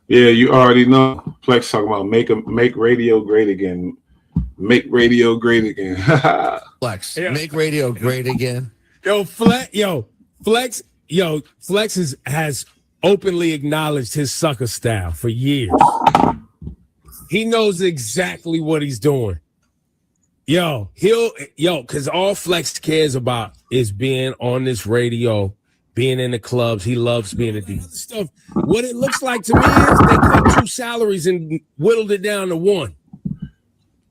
Yeah, you already know. Flex talking about make radio great again. Make radio great again. Flex. Yeah. Make radio great again. Flex has openly acknowledged his sucker style for years. He knows exactly what he's doing. Because all Flex cares about is being on this radio, being in the clubs. He loves being a DJ. Stuff. What it looks like to me is they cut 2 salaries and whittled it down to 1.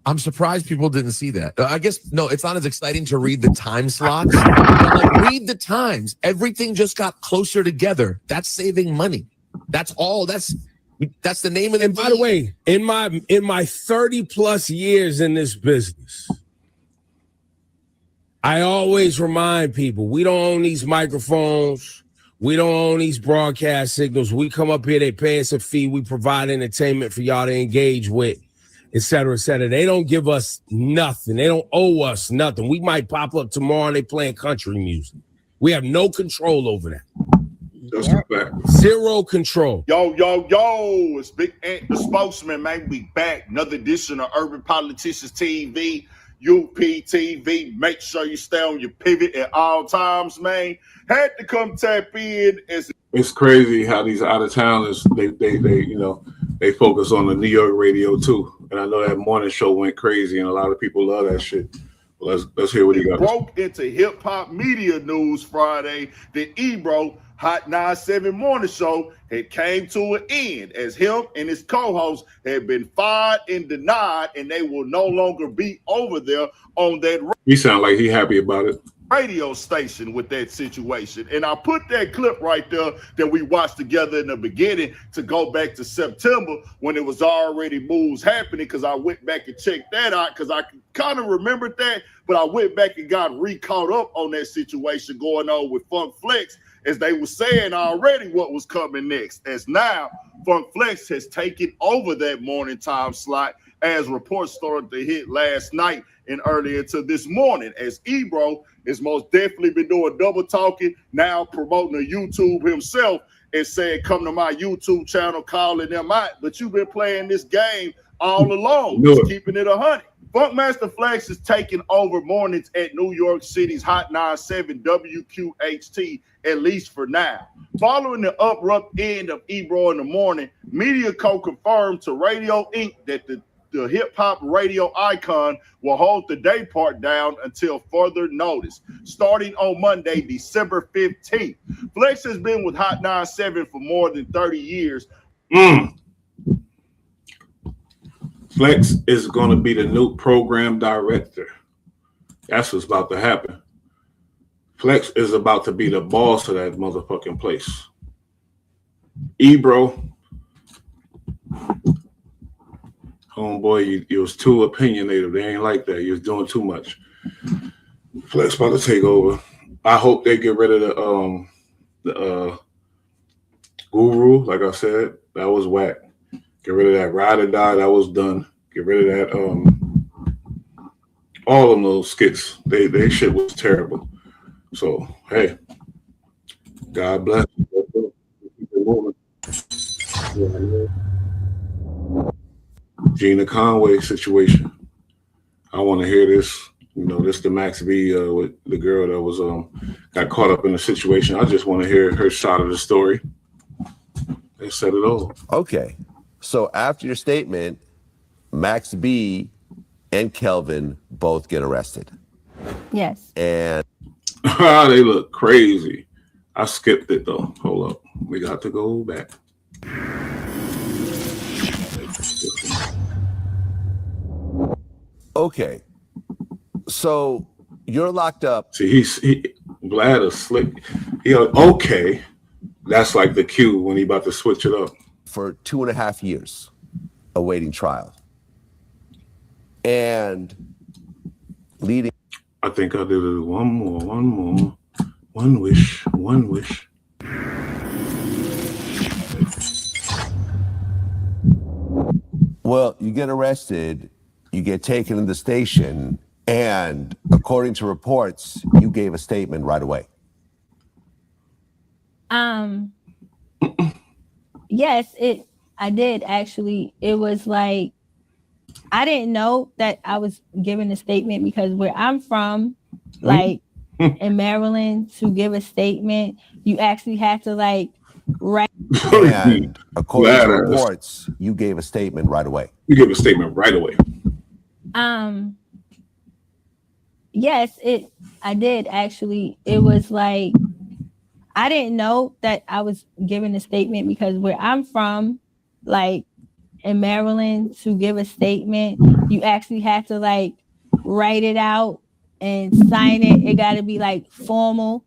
I'm surprised people didn't see that. I guess, no, it's not as exciting to read the time slots. But like, read the times. Everything just got closer together. That's saving money. That's all. That's the name of the. And by the way, in my 30 plus years in this business, I always remind people we don't own these microphones, we don't own these broadcast signals. We come up here, they pay us a fee, we provide entertainment for y'all to engage with, et cetera, et cetera. They don't give us nothing. They don't owe us nothing. We might pop up tomorrow and they playing country music. We have no control over that. That's the fact. Zero control. Yo, it's Big Ant, the spokesman, man. We back. Another edition of Urban Politicians TV, UPTV. Make sure you stay on your pivot at all times, man. Had to come tap in. It's crazy how these out of towners they focus on the New York radio too. And I know that morning show went crazy, and a lot of people love that shit. Let's hear what he got. Broke into hip hop media news Friday that Ebro Hot 97 morning show had came to an end as him and his co-host had been fired and denied, and they will no longer be over there on that. He sound like he happy about it. Radio station with that situation. And I put that clip right there that we watched together in the beginning to go back to September when it was already moves happening, because I went back and checked that out because I kind of remembered that, but I went back and got re-caught up on that situation going on with Funk Flex, as they were saying already what was coming next. As now Funk Flex has taken over that morning time slot as reports started to hit last night and earlier to this morning, as Ebro is most definitely been doing double talking, now promoting the YouTube himself and saying, come to my YouTube channel, calling them out. But you've been playing this game all along, just keeping it 100. Funkmaster Flex is taking over mornings at New York City's Hot 97 WQHT, at least for now. Following the abrupt end of Ebro in the morning, Media Co confirmed to Radio Inc. that the hip-hop radio icon will hold the day part down until further notice, starting on Monday, December 15th. Flex has been with Hot 97 for more than 30 years. Flex is going to be the new program director. That's what's about to happen. Flex is about to be the boss of that motherfucking place. Ebro, homeboy, you was too opinionated. They ain't like that. You was doing too much. Flex about to take over. I hope they get rid of the guru. Like I said, that was whack. Get rid of that ride or die. That was done. Get rid of that. All of those skits. They shit was terrible. So hey, God bless. Gina Conway situation. I want to hear this. You know, this the Max V with the girl that was got caught up in the situation. I just want to hear her side of the story. They said it all. Okay. So after your statement, Max B and Kelvin both get arrested. Yes. And they look crazy. I skipped it though. Hold up. We got to go back. okay. So you're locked up. See, Vlad is slick. Okay. That's like the cue when he about to switch it up. For 2.5 years awaiting trial. And leading. I think I did it one more. One wish. Well, you get arrested, you get taken to the station, and according to reports, you gave a statement right away. Yes, I did actually. It was like, I didn't know that I was giving a statement because where I'm from, like in Maryland, to give a statement, you actually have to like write. And according to reports, you gave a statement right away. You gave a statement right away. Yes, I did actually. It was like, I didn't know that I was giving a statement because where I'm from, like in Maryland, to give a statement, you actually have to like write it out and sign it. It got to be like formal.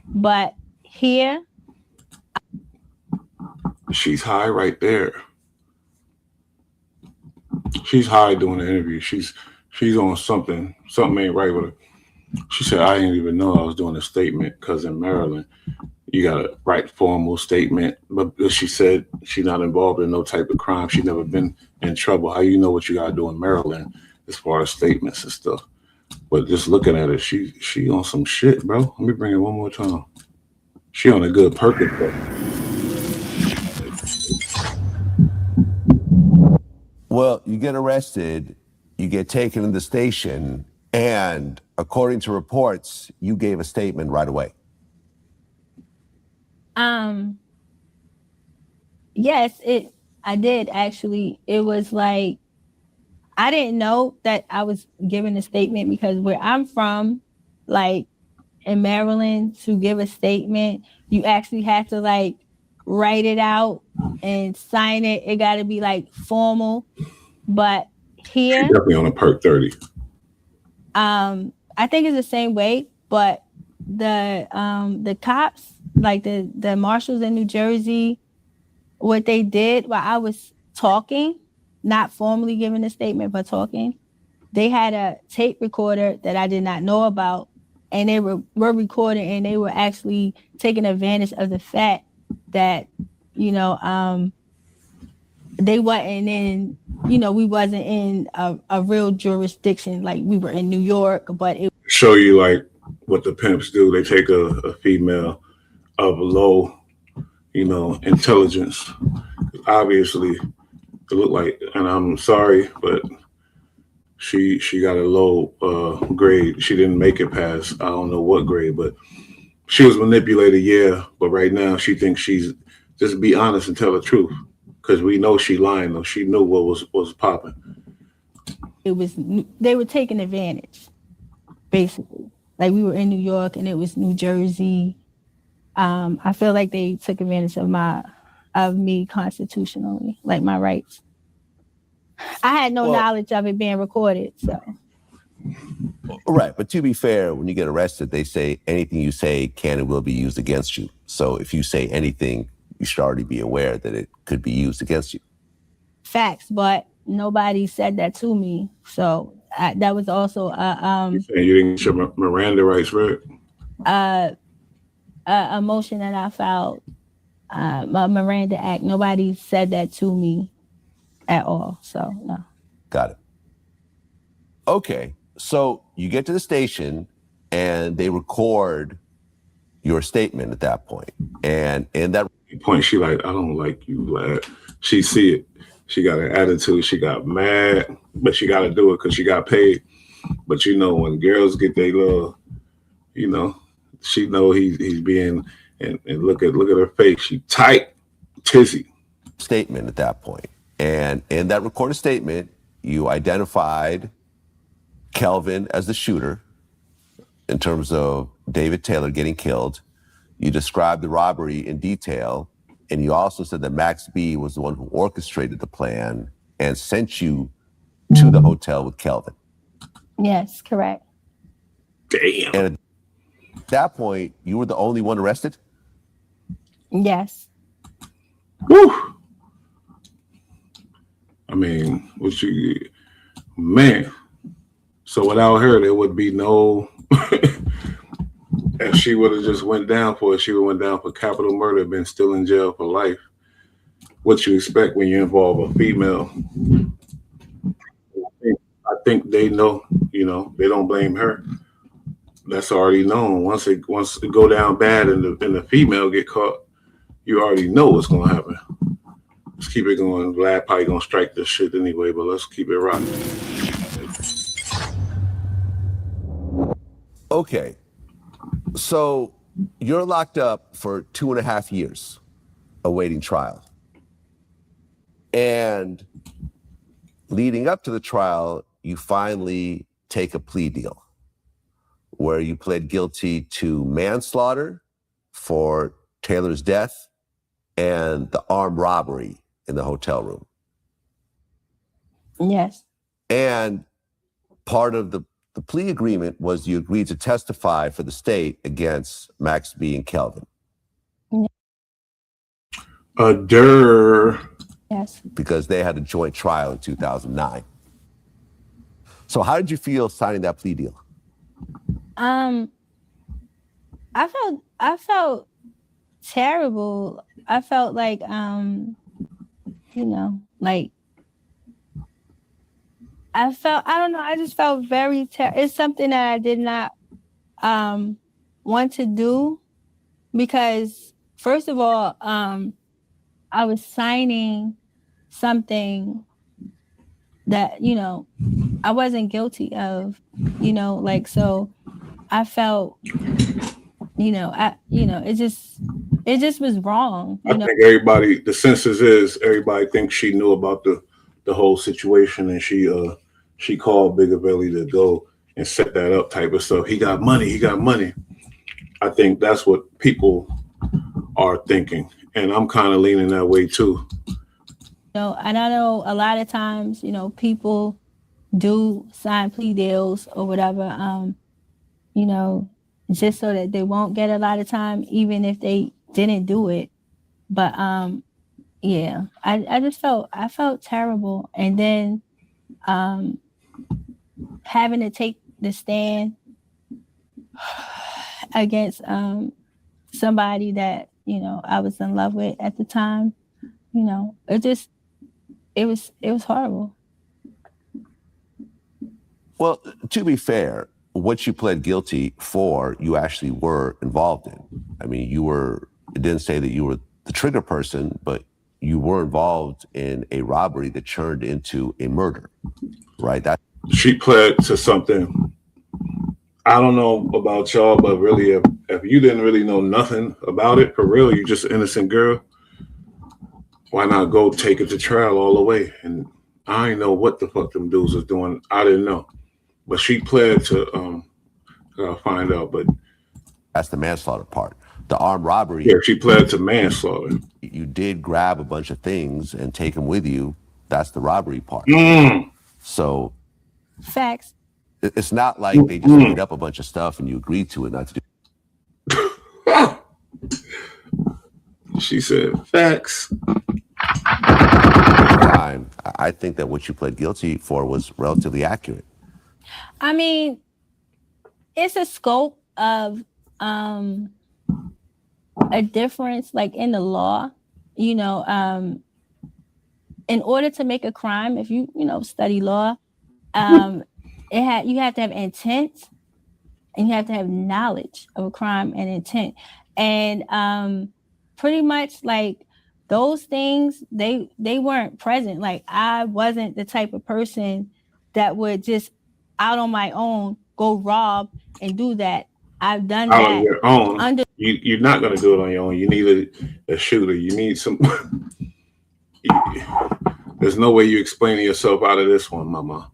But here, she's high right there. She's high doing the interview. She's on something. Something ain't right with her. She said, I didn't even know I was doing a statement because in Maryland, you got to write formal statement. But she said she's not involved in no type of crime. She's never been in trouble. How you know what you got to do in Maryland as far as statements and stuff? But just looking at her, she on some shit, bro. Let me bring it one more time. She on a good Perkins, bro. Well, you get arrested, you get taken to the station, and according to reports, you gave a statement right away. Yes, I did actually. It was like, I didn't know that I was giving a statement because where I'm from, like in Maryland, to give a statement, you actually have to like write it out and sign it. It got to be like formal. But here, she's definitely on a perk 30. I think it's the same way, but the cops, like the marshals in New Jersey, what they did while I was talking, not formally giving a statement, but talking, they had a tape recorder that I did not know about, and they were recording, and they were actually taking advantage of the fact that, they they wasn't in, you know, we wasn't in a real jurisdiction. Like we were in New York, but it Show you like what the pimps do. They take a female of low, you know, intelligence. Obviously, it looked like, and I'm sorry, but she got a low grade. She didn't make it past, I don't know what grade, but she was manipulated, yeah. But right now, she thinks she's, just be honest and tell the truth, because we know she lying though. She knew what was popping. was, they were taking advantage, basically. Like we were in New York and it was New Jersey. I feel like they took advantage of me constitutionally, like my rights. I had no knowledge of it being recorded, so. Right, but to be fair, when you get arrested, they say anything you say can and will be used against you. So if you say anything, you should already be aware that it could be used against you. Facts, but nobody said that to me, so that was also You saying you didn't get your Miranda rights read? A motion that I filed, a Miranda Act. Nobody said that to me at all, so no. Got it. Okay, so you get to the station and they record your statement at that point. And in that point, she like, I don't like you, lad. She see it. She got an attitude. She got mad, but she got to do it because she got paid. But you know, when girls get their little, you know, she know he's being, and look at her face. She tight, tizzy. Statement at that point. And in that recorded statement, you identified Kelvin as the shooter in terms of David Taylor getting killed. You described the robbery in detail, and you also said that Max B was the one who orchestrated the plan and sent you to the hotel with Kelvin. Yes, correct. Damn. And at that point, you were the only one arrested? Yes. Whew. I mean, man. So without her, there would be no. If she would have just went down for it, she would have went down for capital murder, been still in jail for life. What you expect when you involve a female? I think they know. You know, they don't blame her. That's already known. Once it go down bad and the female get caught, you already know what's gonna happen. Let's keep it going. Vlad probably gonna strike this shit anyway, but let's keep it rocking. Okay. So you're locked up for 2.5 years awaiting trial. And leading up to the trial, you finally take a plea deal where you pled guilty to manslaughter for Taylor's death and the armed robbery in the hotel room. Yes. And part of the plea agreement was you agreed to testify for the state against Max B and Kelvin. Yes. Because they had a joint trial in 2009. So how did you feel signing that plea deal? I felt terrible. I felt like, you know, like, I don't know, I just felt very it's something that I did not want to do because, first of all, I was signing something that, you know, I wasn't guilty of, you know, like, so I felt, you know, it just was wrong. I think everybody, the census is everybody thinks she knew about the whole situation, and she called Bigavelli to go and set that up type of stuff. He got money. I think that's what people are thinking, and I'm kind of leaning that way too. You know, and I know a lot of times, you know, people do sign plea deals or whatever, you know, just so that they won't get a lot of time, even if they didn't do it. But yeah, I felt terrible. And then having to take the stand against somebody that, you know, I was in love with at the time, you know, it it was horrible. Well, to be fair, what you pled guilty for, you actually were involved in. I mean, it didn't say that you were the trigger person, but you were involved in a robbery that turned into a murder, right? She pled to something. I don't know about y'all, but really, if you didn't really know nothing about it, for real, you just an innocent girl, why not go take it to trial all the way? And I didn't know what the fuck them dudes was doing. I didn't know. But she pled to find out, but that's the manslaughter part. The armed robbery. Yeah, she pled to manslaughter. You did grab a bunch of things and take them with you. That's the robbery part. So facts. It's not like they just made up a bunch of stuff and you agreed to it not to do. She said facts. I think that what you pled guilty for was relatively accurate. I mean, it's a scope of a difference, like in the law, you know, in order to make a crime, if you study law, you have to have intent and you have to have knowledge of a crime and intent. And pretty much like those things, they weren't present. Like I wasn't the type of person that would just out on my own go rob and do that. I've done that on your own. You're not going to do it on your own. You need a shooter. You need some. There's no way you explaining yourself out of this one, mama.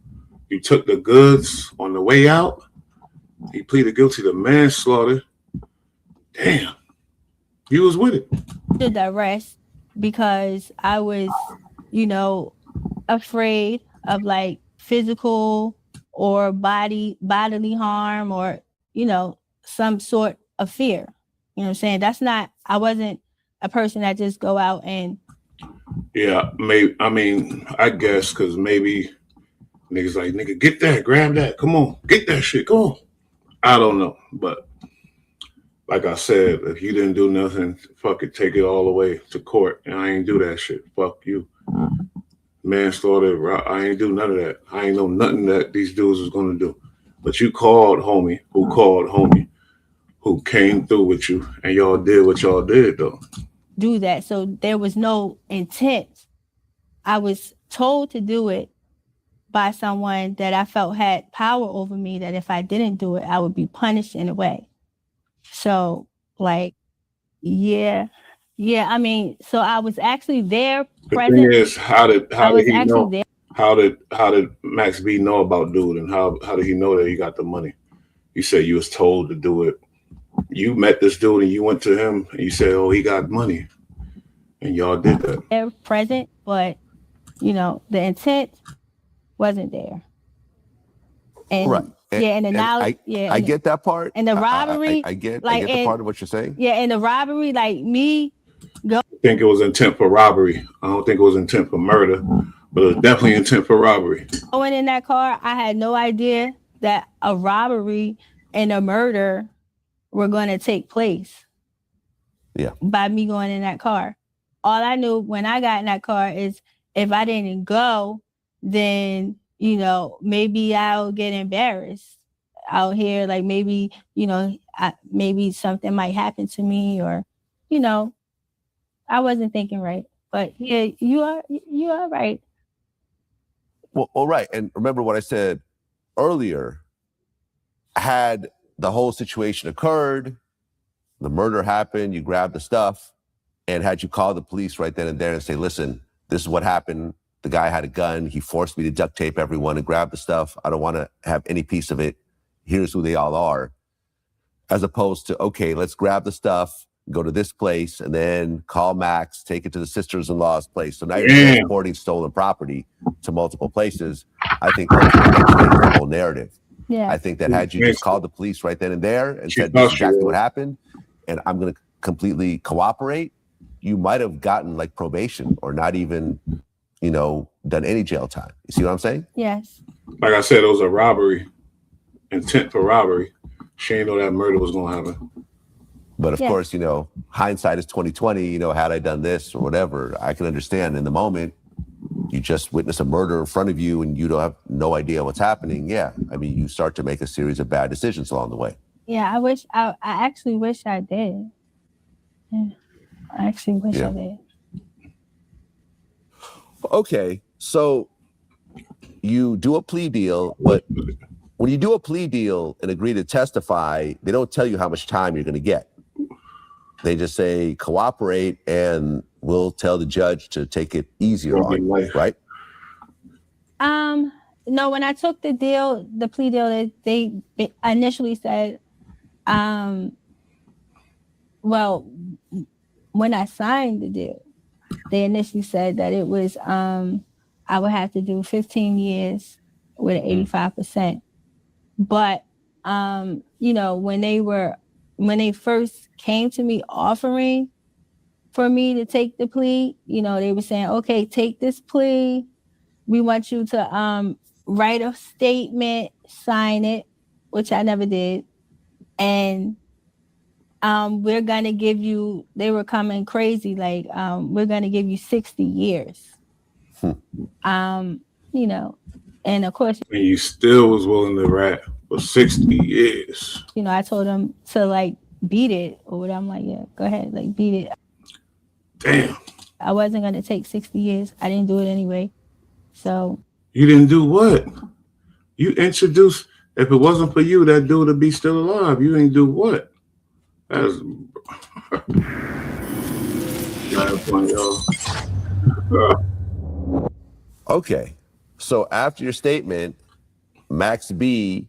You took the goods on the way out. You pleaded guilty to manslaughter. Damn. You was with it. Did the arrest because I was, afraid of like physical or bodily harm or, some sort of fear. You know what I'm saying? I wasn't a person that just go out and. Yeah, maybe. I mean, I guess because maybe niggas like, nigga, get that, grab that. Come on, get that shit. Come on. I don't know. But like I said, if you didn't do nothing, fuck it, take it all the way to court. And I ain't do that shit. Fuck you. Manslaughter, I ain't do none of that. I ain't know nothing that these dudes was going to do. But you called homie, who came through with you, and y'all did what y'all did, though. Do that. So there was no intent. I was told to do it by someone that I felt had power over me, that if I didn't do it, I would be punished in a way. So, like, yeah. I mean, so I was actually there present. The thing is, how did he know? There. How did Max B know about dude, and how did he know that he got the money? You said you was told to do it. You met this dude and you went to him and you said, "Oh, he got money," and y'all did that. They're present, but the intent wasn't there. And right. And the knowledge. I get that part. And the robbery. I get the part of what you're saying. Yeah, and the robbery, like me. I think it was intent for robbery. I don't think it was intent for murder, but it was definitely intent for robbery. Going in that car, I had no idea that a robbery and a murder were going to take place. Yeah. By me going in that car. All I knew when I got in that car is if I didn't go, then, maybe I'll get embarrassed out here. Like maybe, maybe something might happen to me or, I wasn't thinking right. But yeah, you are right. Well, all right. And remember what I said earlier, had the whole situation occurred, the murder happened, you grabbed the stuff, and had you call the police right then and there and say, listen, this is what happened. The guy had a gun. He forced me to duct tape everyone and grab the stuff. I don't want to have any piece of it. Here's who they all are. As opposed to, okay, let's grab the stuff, go to this place, and then call Max, take it to the sisters-in-law's place. So now you're transporting stolen property to multiple places. I think that's the whole narrative. Yeah. I think that had you just called the police right then and there and said, this is exactly what happened, and I'm going to completely cooperate, you might have gotten like probation or not even, done any jail time. You see what I'm saying? Yes. Like I said, it was a robbery, intent for robbery. She didn't know that murder was going to happen. But of course, hindsight is 20/20. Had I done this or whatever, I can understand in the moment, you just witness a murder in front of you and you don't have no idea what's happening, yeah, I mean, you start to make a series of bad decisions along the way. Yeah, I actually wish I did. Yeah, I actually wish I did. Okay, so you do a plea deal, but when you do a plea deal and agree to testify, they don't tell you how much time you're going to get. They just say cooperate and we'll tell the judge to take it easier on you, right? No, when I took the plea deal, they initially said, well, when I signed the deal, they initially said that it was I would have to do 15 years with 85%. But you know, when they first came to me offering for me to take the plea, you know, they were saying, okay, take this plea. We want you to write a statement, sign it, which I never did. And we're gonna give you, they were coming crazy, like we're gonna give you 60 years. You know, and of course, and you still was willing to rap for 60 years. You know, I told him to like beat it or whatever. I'm like, yeah, go ahead, like beat it. Damn. I wasn't gonna take 60 years. I didn't do it anyway. So you didn't do what? You introduced, if it wasn't for you, that dude would be still alive. You ain't do what? That's funny, y'all. Okay, so after your statement, Max B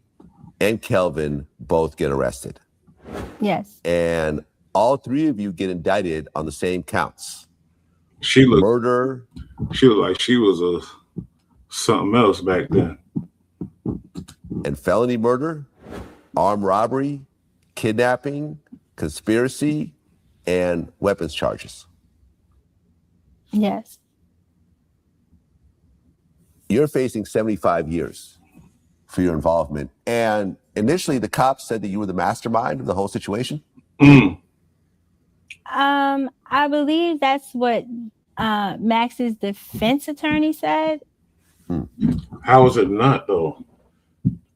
and Kelvin both get arrested. yes. And all three of you get indicted on the same counts. She looked murder. She looked like she was something else back then. And felony murder, armed robbery, kidnapping, conspiracy, and weapons charges. Yes. You're facing 75 years for your involvement. And initially, the cops said that you were the mastermind of the whole situation. I believe that's what Max's defense attorney said. How is it not, though?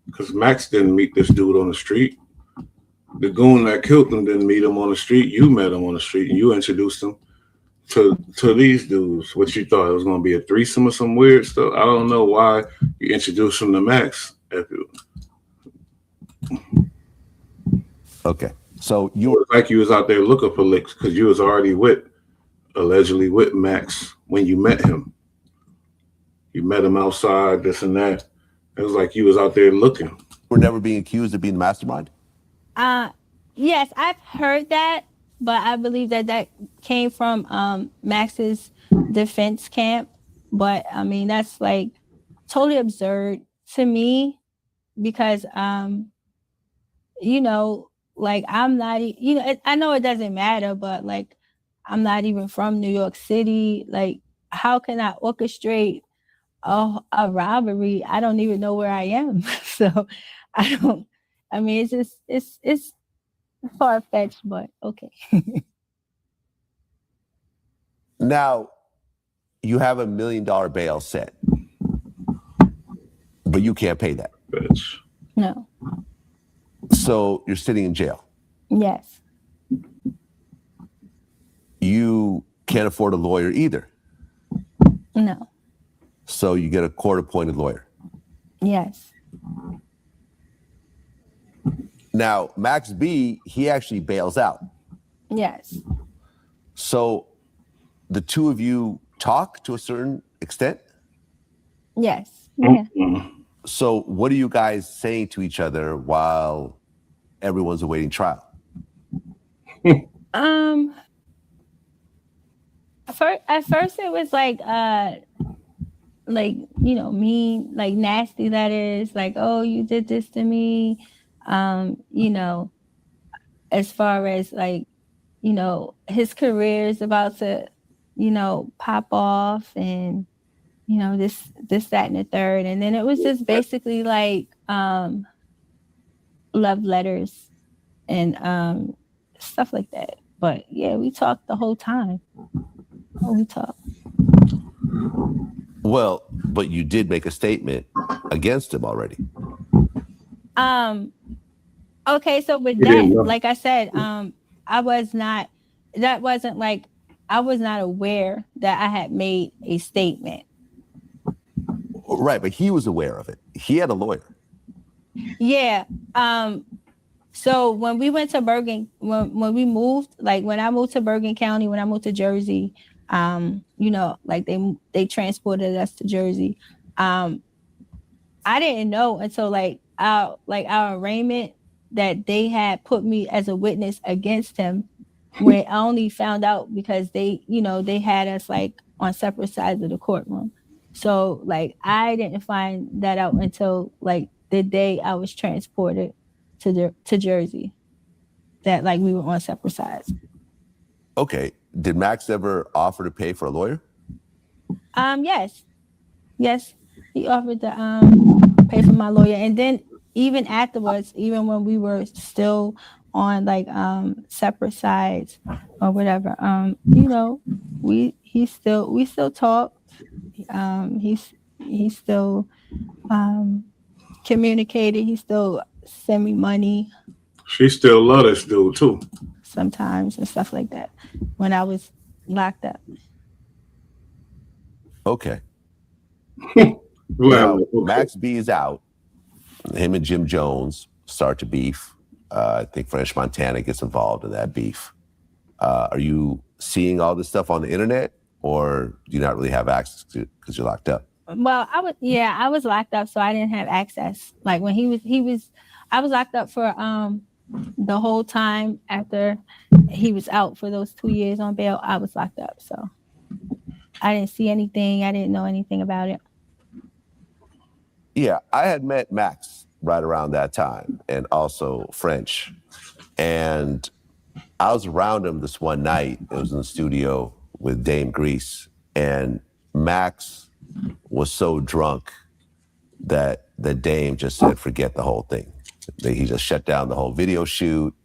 Because Max didn't meet this dude on the street. The goon that killed him didn't meet him on the street. You met him on the street, and you introduced him to these dudes. What you thought it was going to be a threesome or some weird stuff? I don't know why you introduced him to Max. Okay, so you was like you was out there looking for licks because you was already allegedly with Max when you met him. You met him outside, this and that. It was like you was out there looking. We're never being accused of being the mastermind? Yes, I've heard that, but I believe that came from Max's defense camp. But I mean, that's like totally absurd to me because, you know, like I'm not, you know, I know it doesn't matter, but like I'm not even from New York City. Like, how can I orchestrate a robbery? I don't even know where I am. So I mean, it's far-fetched, but okay. Now, you have $1 million bail set, but you can't pay that. Bitch. No. So you're sitting in jail. Yes. You can't afford a lawyer either. No. So you get a court-appointed lawyer. Yes. Now, Max B, he actually bails out. Yes. So the two of you talk to a certain extent? Yes. Yeah. So what are you guys saying to each other while everyone's awaiting trial? At first it was like you know, mean, like nasty letters, like, oh, you did this to me. You know, as far as like, you know, his career is about to, you know, pop off and, you know, this, that, and the third. And then it was just basically like love letters and stuff like that. But yeah, we talked the whole time. We talked. Well, but you did make a statement against him already. Okay, so with You didn't that, know. like I said, I was not aware that I had made a statement. Right, but he was aware of it. He had a lawyer. Yeah. So when we went to when we moved, like when I moved to Bergen County, when I moved to Jersey, like they transported us to Jersey. I didn't know until like our arraignment that they had put me as a witness against him, when I only found out because they had us like on separate sides of the courtroom. So like I didn't find that out until like the day I was transported to Jersey, that like we were on separate sides. Okay. Did Max ever offer to pay for a lawyer? Yes, he offered to pay for my lawyer, and then even afterwards, even when we were still on like separate sides or whatever, we still talked. He still communicated. He still sent me money She still love this dude too. sometimes and stuff like that when I was locked up. Okay. Well, Now, okay. Max B is out. Him and Jim Jones start to beef. I think French Montana gets involved in that beef. Are you seeing all this stuff on the internet, or do you not really have access to it because you're locked up? Well, I was locked up, so I didn't have access. Like when I was locked up for the whole time after he was out for those 2 years on bail. I was locked up, so I didn't see anything. I didn't know anything about it. Yeah, I had met Max right around that time, and also French. And I was around him this one night. It was in the studio with Dame Grease, and Max was so drunk that the Dame just said, forget the whole thing. He just shut down the whole video shoot.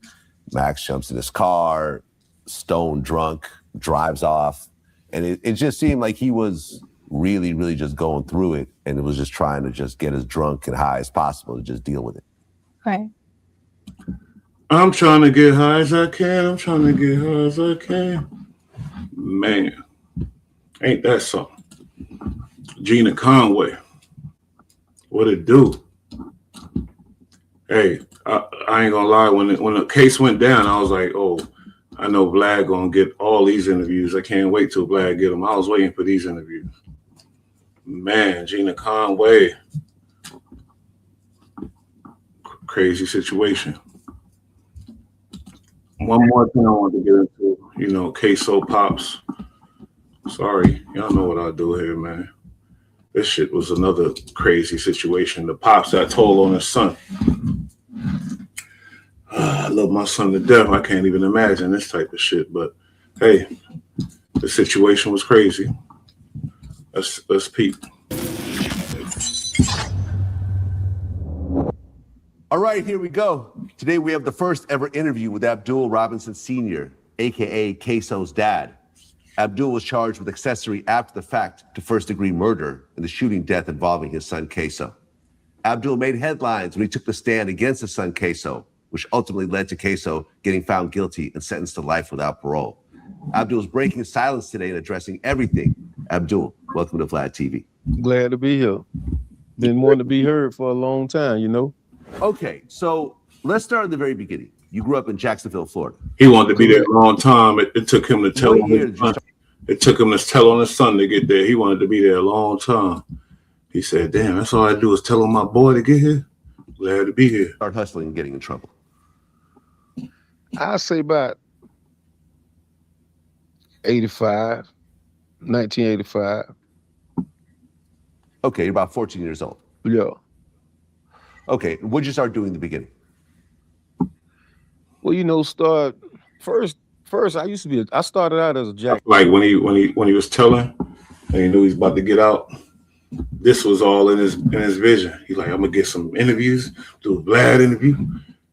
Max jumps in his car, stone drunk, drives off. And it just seemed like he was really, really just going through it, and it was just trying to just get as drunk and high as possible to just deal with it. Right. I'm trying to get high as I can. Man, ain't that something? Gina Conway. What it do? Hey, I ain't gonna lie. When the case went down, I was like, oh, I know Vlad gonna get all these interviews. I can't wait till Vlad get them. I was waiting for these interviews. Man, Gina Conway. Crazy situation. One more thing I want to get into, queso pops. Sorry, y'all know what I do here, man. This shit was another crazy situation. The pops that told on his son. I love my son to death. I can't even imagine this type of shit. But hey, the situation was crazy. Let's peep. All right, here we go. Today we have the first ever interview with Abdul Robinson Sr., aka Queso's dad. Abdul was charged with accessory after the fact to first-degree murder in the shooting death involving his son Queso. Abdul made headlines when he took the stand against his son Queso, which ultimately led to Queso getting found guilty and sentenced to life without parole. Abdul is breaking silence today and addressing everything. Abdul, welcome to Vlad TV. Glad to be here. Been wanting to be heard for a long time, Okay, so let's start at the very beginning. You grew up in Jacksonville, Florida. He wanted to be there a long time. It took him to tell on his son. It took him to tell on his son to get there. He wanted to be there a long time. He said, damn, that's all I do is tell on my boy to get here. Glad to be here. Start hustling and getting in trouble. I'll say about 1985. Okay, you're about 14 years old. Yeah. Okay, what'd you start doing in the beginning? Well, start first I started out as a jack. Like when he was telling and he knew he's about to get out, this was all in his vision. He's like, I'm gonna get some interviews, do a Vlad interview,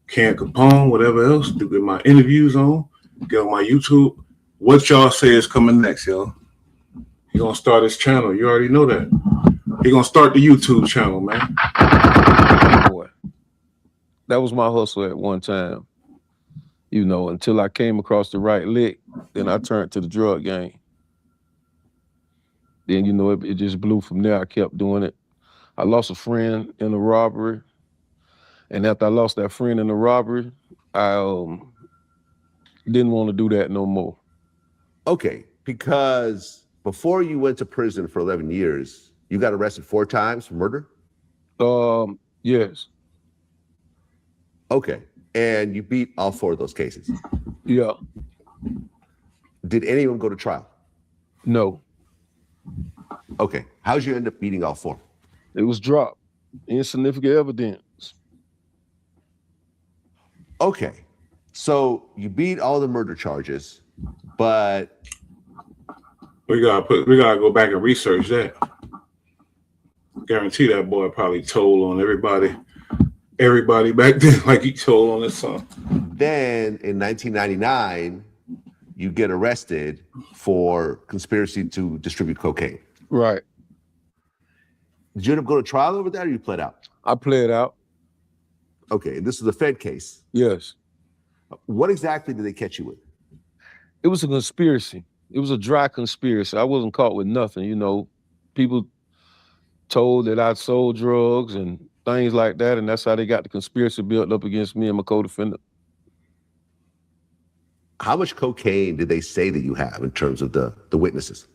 Can Capone, whatever else, to get my interviews on, get on my YouTube. What y'all say is coming next, y'all? He gonna start his channel. You already know that. He gonna start the YouTube channel, man. Boy, that was my hustle at one time. You know, until I came across the right lick, then I turned to the drug game. Then, you know, it just blew from there. I kept doing it. I lost a friend in a robbery. And after I lost that friend in the robbery, I didn't want to do that no more. Okay, because before you went to prison for 11 years, you got arrested 4 times for murder? Yes. Okay, and you beat all 4 of those cases? Yeah. Did any of them go to trial? No. Okay, how'd you end up beating all 4? It was dropped. Insignificant evidence. Okay, so you beat all the murder charges, but we gotta go back and research that. Guarantee that boy probably told on everybody back then, like he told on his son. Then in 1999, you get arrested for conspiracy to distribute cocaine. Right. Did you end up going to trial over that, or you pled out? I pled out. Okay, this is a Fed case. Yes. What exactly did they catch you with? It was a conspiracy. It was a dry conspiracy. I wasn't caught with nothing. You know, people told that I sold drugs and things like that, and that's how they got the conspiracy built up against me and my co-defendant. How much cocaine did they say that you have in terms of the witnesses?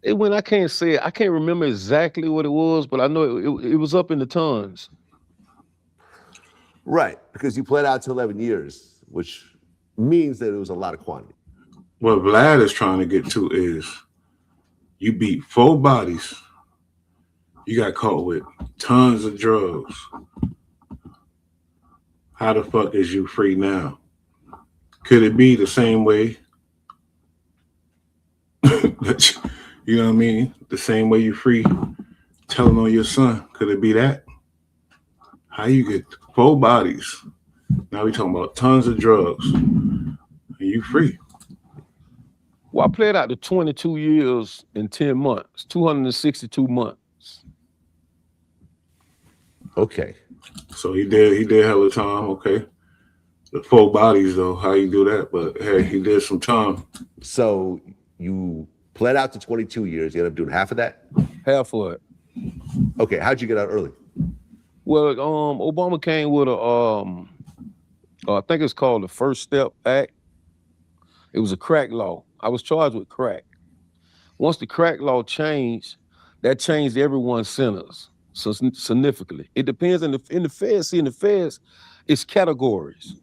I can't say it. I can't remember exactly what it was, but I know it was up in the tons. Right, because you pled out to 11 years, which means that it was a lot of quantity. What Vlad is trying to get to is you beat 4 bodies. You got caught with tons of drugs. How the fuck is you free now? Could it be the same way? You know what I mean? The same way you free telling on your son. Could it be that? How you get 4 bodies? Now we talking about tons of drugs. And you free. Well, I played out to 22 years and 10 months, 262 months. Okay. So he did hella time, okay. The 4 bodies though, how you do that? But hey, he did some time. So you pled out to 22 years, you ended up doing half of that? Half of it. Okay, how'd you get out early? Well, Obama came with I think it's called the First Step Act. It was a crack law. I was charged with crack. Once the crack law changed, that changed everyone's sentence so significantly. It depends in the feds. See, in the feds, it's categories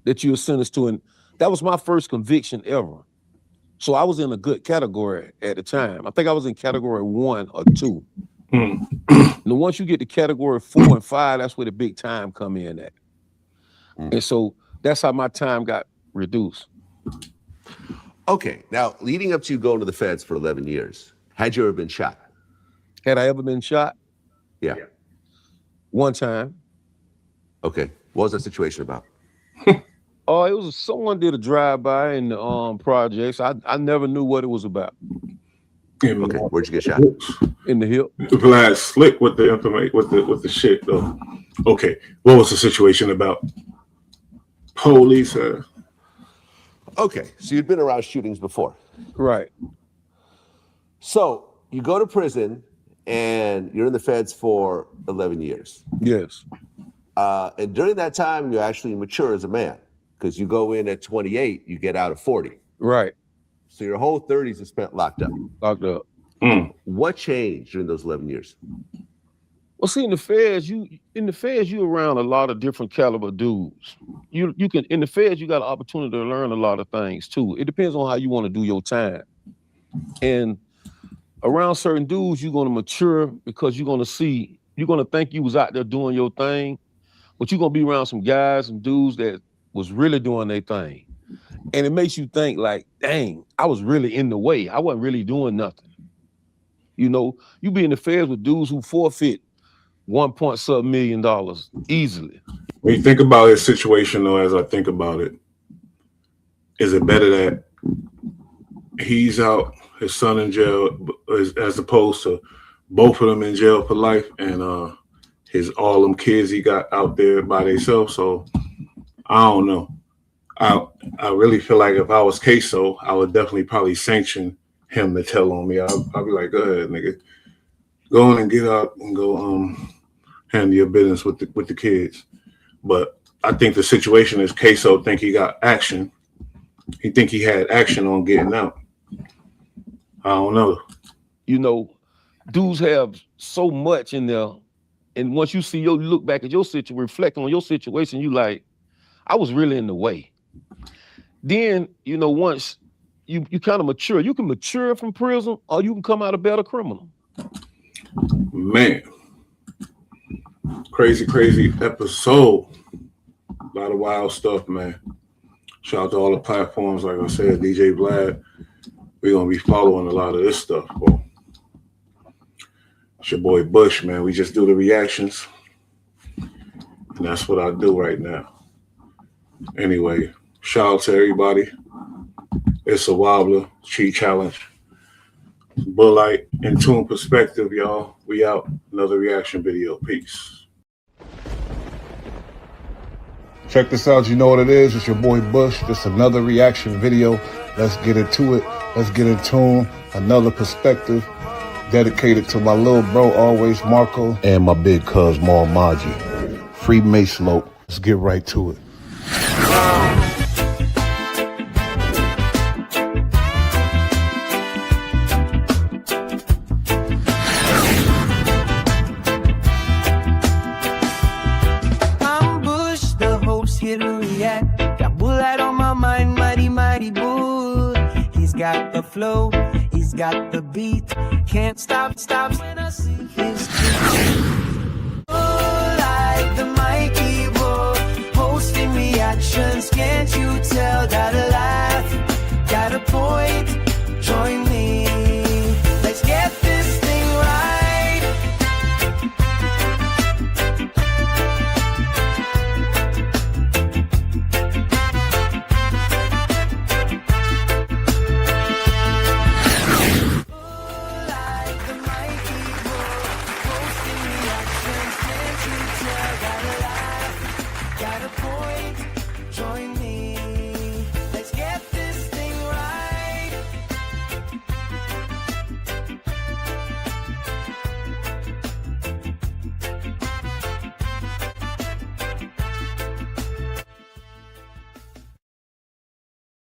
that you're sentenced to, and that was my first conviction ever. So I was in a good category at the time. I think I was in category 1 or 2. And once you get to category 4 and 5, that's where the big time come in at. And so that's how my time got reduced. Okay, now leading up to you going to the feds for 11 years, had you ever been shot? Had I ever been shot? Yeah. One time. Okay, what was that situation about? It was someone did a drive-by in the projects. I never knew what it was about. Okay, where'd you get shot? In the hip. Vlad slick with the information, with the shit though. Okay, what was the situation about? Police. Okay, so you'd been around shootings before. Right. So you go to prison and you're in the feds for 11 years. Yes. And during that time, you actually mature as a man because you go in at 28, you get out at 40. Right. So your whole 30s are spent locked up. Locked up. What changed during those 11 years? Well, see, in the feds, you around a lot of different caliber dudes. You can in the feds, you got an opportunity to learn a lot of things too. It depends on how you want to do your time. And around certain dudes, you're gonna mature because you're gonna think you was out there doing your thing, but you're gonna be around some guys and dudes that was really doing their thing. And it makes you think like, dang, I was really in the way. I wasn't really doing nothing. You know, you be in the feds with dudes who forfeit $1.7 million easily. When you think about his situation though, as I think about it, is it better that he's out, his son in jail, as opposed to both of them in jail for life, and all them kids he got out there by themselves. So I don't know. I really feel like if I was Queso, I would definitely probably sanction him to tell on me. I'll be like, go ahead, nigga. Go on and get out and go handle your business with the kids. But I think the situation is Queso think he got action. He think he had action on getting out. I don't know. You know, dudes have so much in there. And once you see you look back at your situation, reflect on your situation, you like, I was really in the way. Then, you know, once you kind of mature, you can mature from prison or you can come out a better criminal. Man. Crazy episode. A lot of wild stuff, man. Shout out to all the platforms. Like I said, DJ Vlad. We're going to be following a lot of this stuff, bro. It's your boy Bush, man. We just do the reactions. And that's what I do right now. Anyway, shout out to everybody. It's a wobbler, cheat challenge. Bullite and Tune Perspective, y'all. We out. Another reaction video. Peace. Check this out. You know what it is. It's your boy Bush. Just another reaction video. Let's get into it. Let's get in tune. Another perspective dedicated to my little bro, always Marco, and my big cuz, Maul Maji. Free Mace Lope. Let's get right to it. Here to react. Got Bullite on my mind, mighty bull. He's got the flow, he's got the beat. Can't stop when I see his tweet. Bullite, the mighty bull, hosting reactions. Can't you tell? Gotta laugh, got a point.